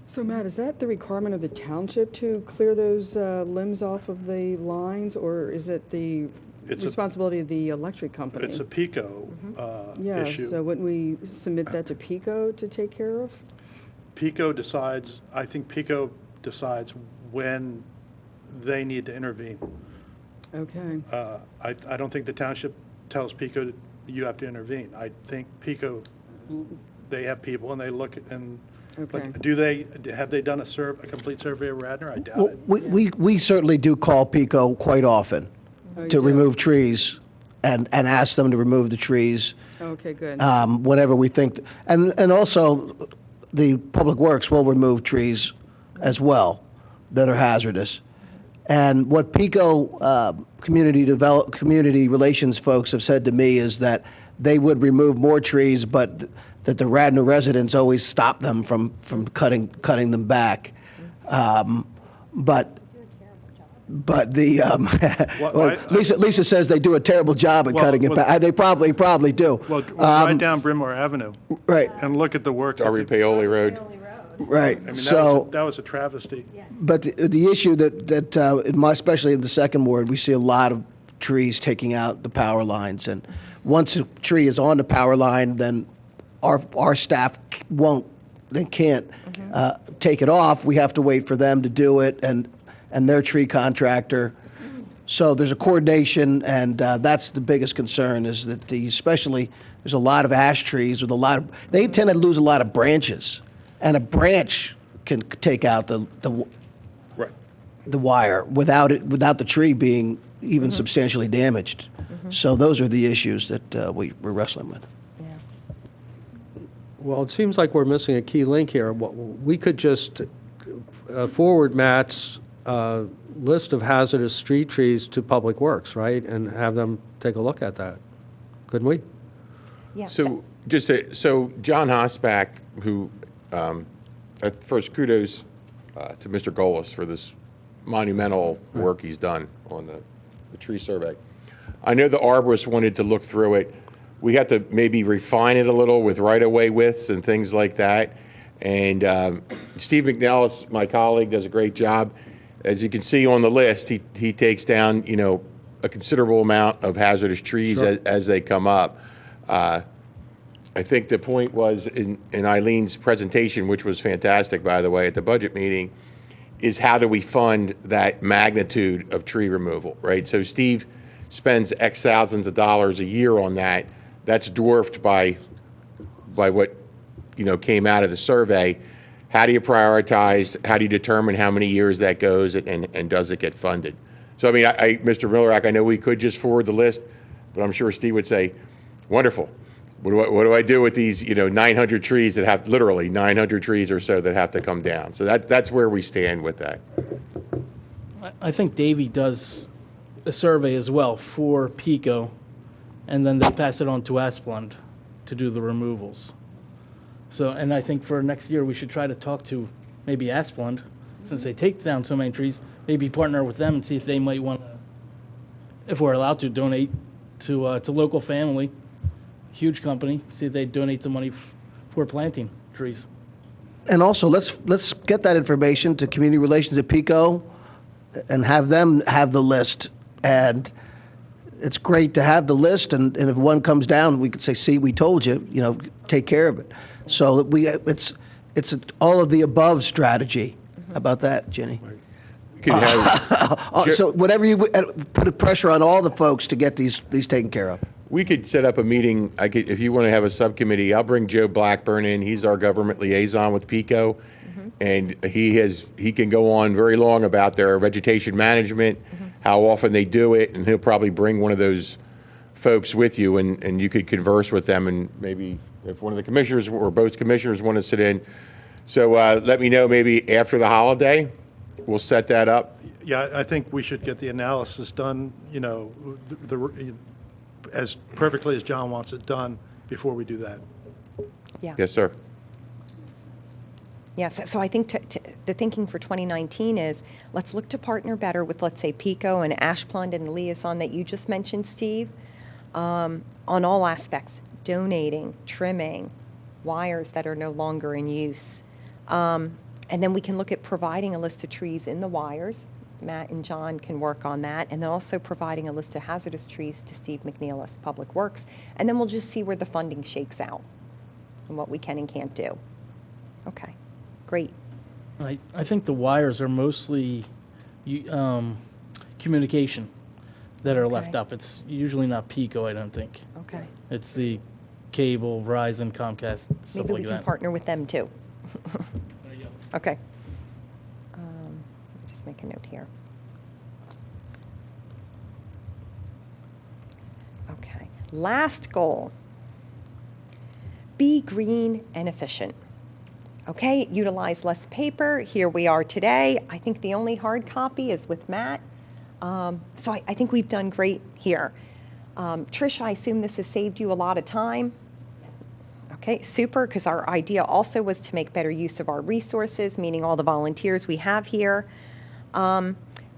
So Matt, is that the requirement of the township to clear those limbs off of the lines, or is it the responsibility of the electric company? It's a PICO Yeah, issue. so wouldn't we submit that to PICO to take care of? PICO decides, I think PICO decides when they need to intervene. Okay. I don't think the township tells PICO you have to intervene. I think PICO, they have people and they look at, and Okay. have they done a complete survey of Radnor? I doubt Well, it. we certainly do call PICO quite often Oh, you to do? remove trees and ask them to remove the trees Okay, good. whenever we think, and also the Public Works will remove trees as well that are hazardous. And what PICO community relations folks have said to me is that they would remove more trees, but that the Radnor residents always stop them from cutting them back. But the well, Lisa says they do a terrible job at cutting it back. They probably do. Well, right down Brynmore Avenue. Right. And look at the work. Darby Paoli Road. Right. I mean, So. that was a travesty. But the issue especially in the second ward, we see a lot of trees taking out the power lines. And once a tree is on the power line, then our staff can't take it off. We have to wait for them to do it and their tree contractor. So there's a coordination, and that's the biggest concern is that especially there's a lot of ash trees with they tend to lose a lot of branches. And a branch can take out the wire without the tree being even substantially damaged. So those are the issues that we're wrestling with. Well, it seems like we're missing a key link here. We could just forward Matt's list of hazardous street trees to Public Works, right? And have them take a look at that. Couldn't we? Yeah. So so John Hosbach, who, at first kudos to Mr. Golis for this monumental work he's done on the tree survey. I know the arborist wanted to look through it. We had to maybe refine it a little with right-of-way widths and things like that. And Steve McNellis, my colleague, does a great job. As you can see on the list, he takes down, a considerable amount of hazardous trees as they come up. I think the point was in Eileen's presentation, which was fantastic, by the way, at the budget meeting, is how do we fund that magnitude of tree removal, right? So Steve spends X thousands of dollars a year on that. That's dwarfed by what, came out of the survey. How do you prioritize? How do you determine how many years that goes, and does it get funded? So, I mean, Mr. Millerack, I know we could just forward the list, but I'm sure Steve would say, wonderful. What do I do with these, 900 trees that have, literally 900 trees or so that have to come down? So that's where we stand with that. I think Davey does a survey as well for PICO, and then they pass it on to Asplund to do the removals. So, and I think for next year, we should try to talk to maybe Asplund, since they take down so many trees, maybe partner with them and see if they might want to, if we're allowed to, donate to local family, huge company, see if they donate some money for planting trees. And also, let's get that information to community relations at PICO and have them have the list. And it's great to have the list, and if one comes down, we could say, see, we told you, take care of it. So It's all of the above strategy. How about that, Jenny? We could have, So whatever you, put a pressure on all the folks to get these taken care of. we could set up a meeting, if you want to have a subcommittee, I'll bring Joe Blackburn in, he's our government liaison with PICO. And he can go on very long about their vegetation management, how often they do it, and he'll probably bring one of those folks with you, and you could converse with them, and maybe if one of the commissioners or both commissioners want to sit in. So let me know maybe after the holiday, we'll set that up. Yeah, I think we should get the analysis done, you know, as perfectly as John wants it done before we do that. Yeah. Yes, sir. Yes, so I think the thinking for 2019 is, let's look to partner better with, let's say, PICO and Ashplund and the liaison that you just mentioned, Steve, on all aspects, donating, trimming, wires that are no longer in use. And then we can look at providing a list of trees in the wires. Matt and John can work on that. And then also providing a list of hazardous trees to Steve McNeilis, Public Works. And then we'll just see where the funding shakes out and what we can and can't do. Okay. Great. I think the wires are mostly communication that are left Okay. up. It's usually not Pico, I don't think. Okay. It's the cable, Verizon, Comcast, stuff Maybe we like can that. partner with them too. There you go. Okay. Just make a note here. Okay. Last goal. Be green and efficient. Okay, utilize less paper. Here we are today. I think the only hard copy is with Matt. So I think we've done great here. Trish, I assume this has saved you a lot of time. Okay, super, because our idea also was to make better use of our resources, meaning all the volunteers we have here.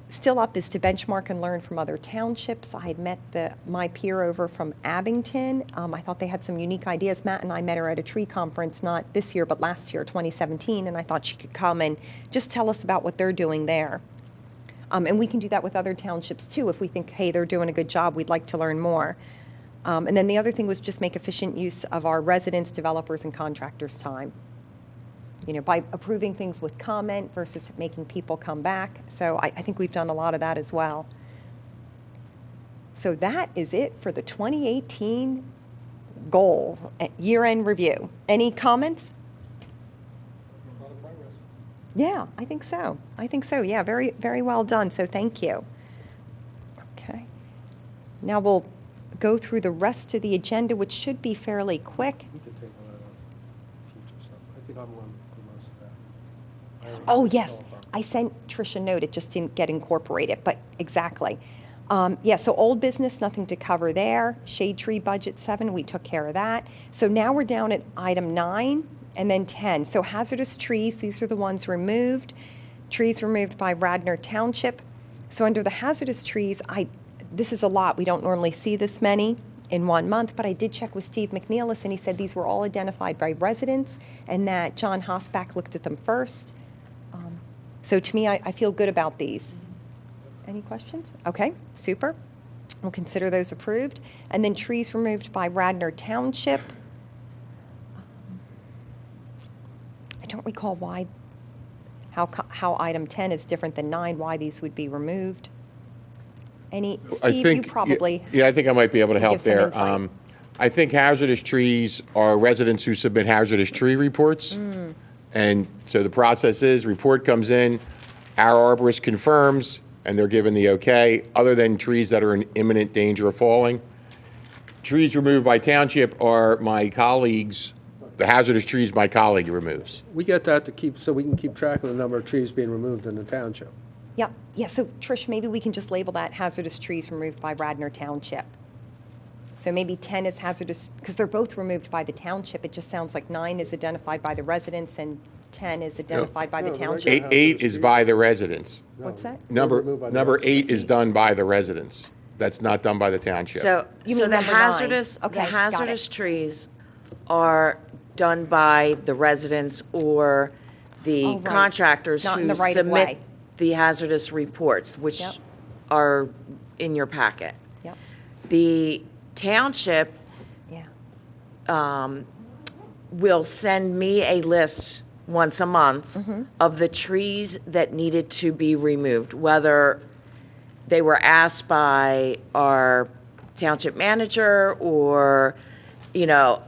Still up is to benchmark and learn from other townships. I had met my peer over from Abington. I thought they had some unique ideas. Matt and I met her at a tree conference, not this year, but last year, 2017, and I thought she could come and just tell us about what they're doing there. And we can do that with other townships too. If we think, hey, they're doing a good job, we'd like to learn more. And then the other thing was just make efficient use of our residents, developers, and contractors' time. You know, by approving things with comment versus making people come back. So I think we've done a lot of that as well. So that is it for the 2018 goal, year-end review. Any comments? Yeah, I think so. I think so. Yeah, very, very well done. So thank you. Okay. Now we'll go through the rest of the agenda, which should be fairly quick. We could take on future stuff. I think I'm on most of that. Oh, yes. I sent Trish a note. It just didn't get incorporated, but exactly. Yeah, so old business, nothing to cover there. Shade tree budget 7, we took care of that. So now we're down at item 9 and then 10. So hazardous trees, these are the ones removed. Trees removed by Radnor Township. So under the hazardous trees, this is a lot. We don't normally see this many in 1 month, but I did check with Steve McNeilis, and he said these were all identified by residents and that John Hosbach looked at them first. So to me, I feel good about these. Any questions? Okay, super. We'll consider those approved. And then trees removed by Radnor Township. I don't recall how item 10 is different than 9, why these would be removed. Steve, you probably. Yeah, I think I might be able to help give some there. insight. I think hazardous trees are residents who submit hazardous tree reports. And so the process is, report comes in, our arborist confirms, and they're given the okay, other than trees that are in imminent danger of falling. Trees removed by township are my colleagues, the hazardous trees my colleague removes. We get that to keep, so we can keep track of the number of trees being removed in the township. Yeah, so Trish, maybe we can just label that hazardous trees removed by Radnor Township. So maybe 10 is hazardous, because they're both removed by the township. It just sounds like 9 is identified by the residents and 10 is identified by the No, the township. Eight is by the residents. What's that? removed by the Number residents. 8 is done by the residents. That's not done by the township. So, You so mean the number 9. hazardous, Okay, the got it. hazardous trees are done by the residents or the Oh, right. contractors Not in who the right of way. submit the hazardous reports, which Yep. are in your packet. Yep, The township yeah, will send me a list once a month of the trees that needed to be removed, whether they were asked by our township manager or, you know,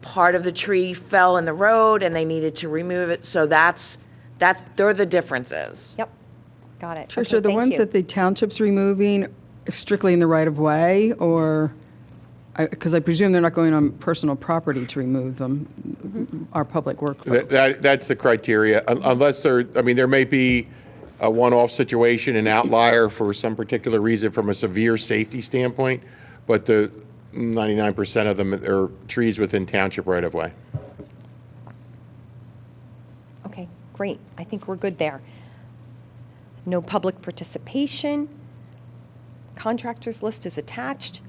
part of the tree fell in the road and they needed to remove it. So they're the differences. Yep, got it. Tricia, Okay, the thank ones you. that the township's removing strictly in the right of way, or, because I presume they're not going on personal property to remove them, our public work folks. That's the criteria, unless there may be a one-off situation, an outlier for some particular reason from a severe safety standpoint, but the 99% of them are trees within township right-of-way. Okay, great. I think we're good there. No public participation. Contractors list is attached.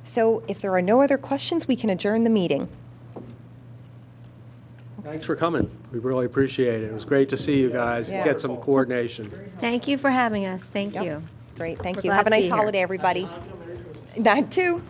So if there are no other questions, we can adjourn the meeting. Thanks for coming. We really appreciate it. It was great to see you guys, Yeah. get some coordination. Thank you for having us. Thank Yep. you. Great, thank We're you. glad Have a to be nice here. holiday, everybody. That too.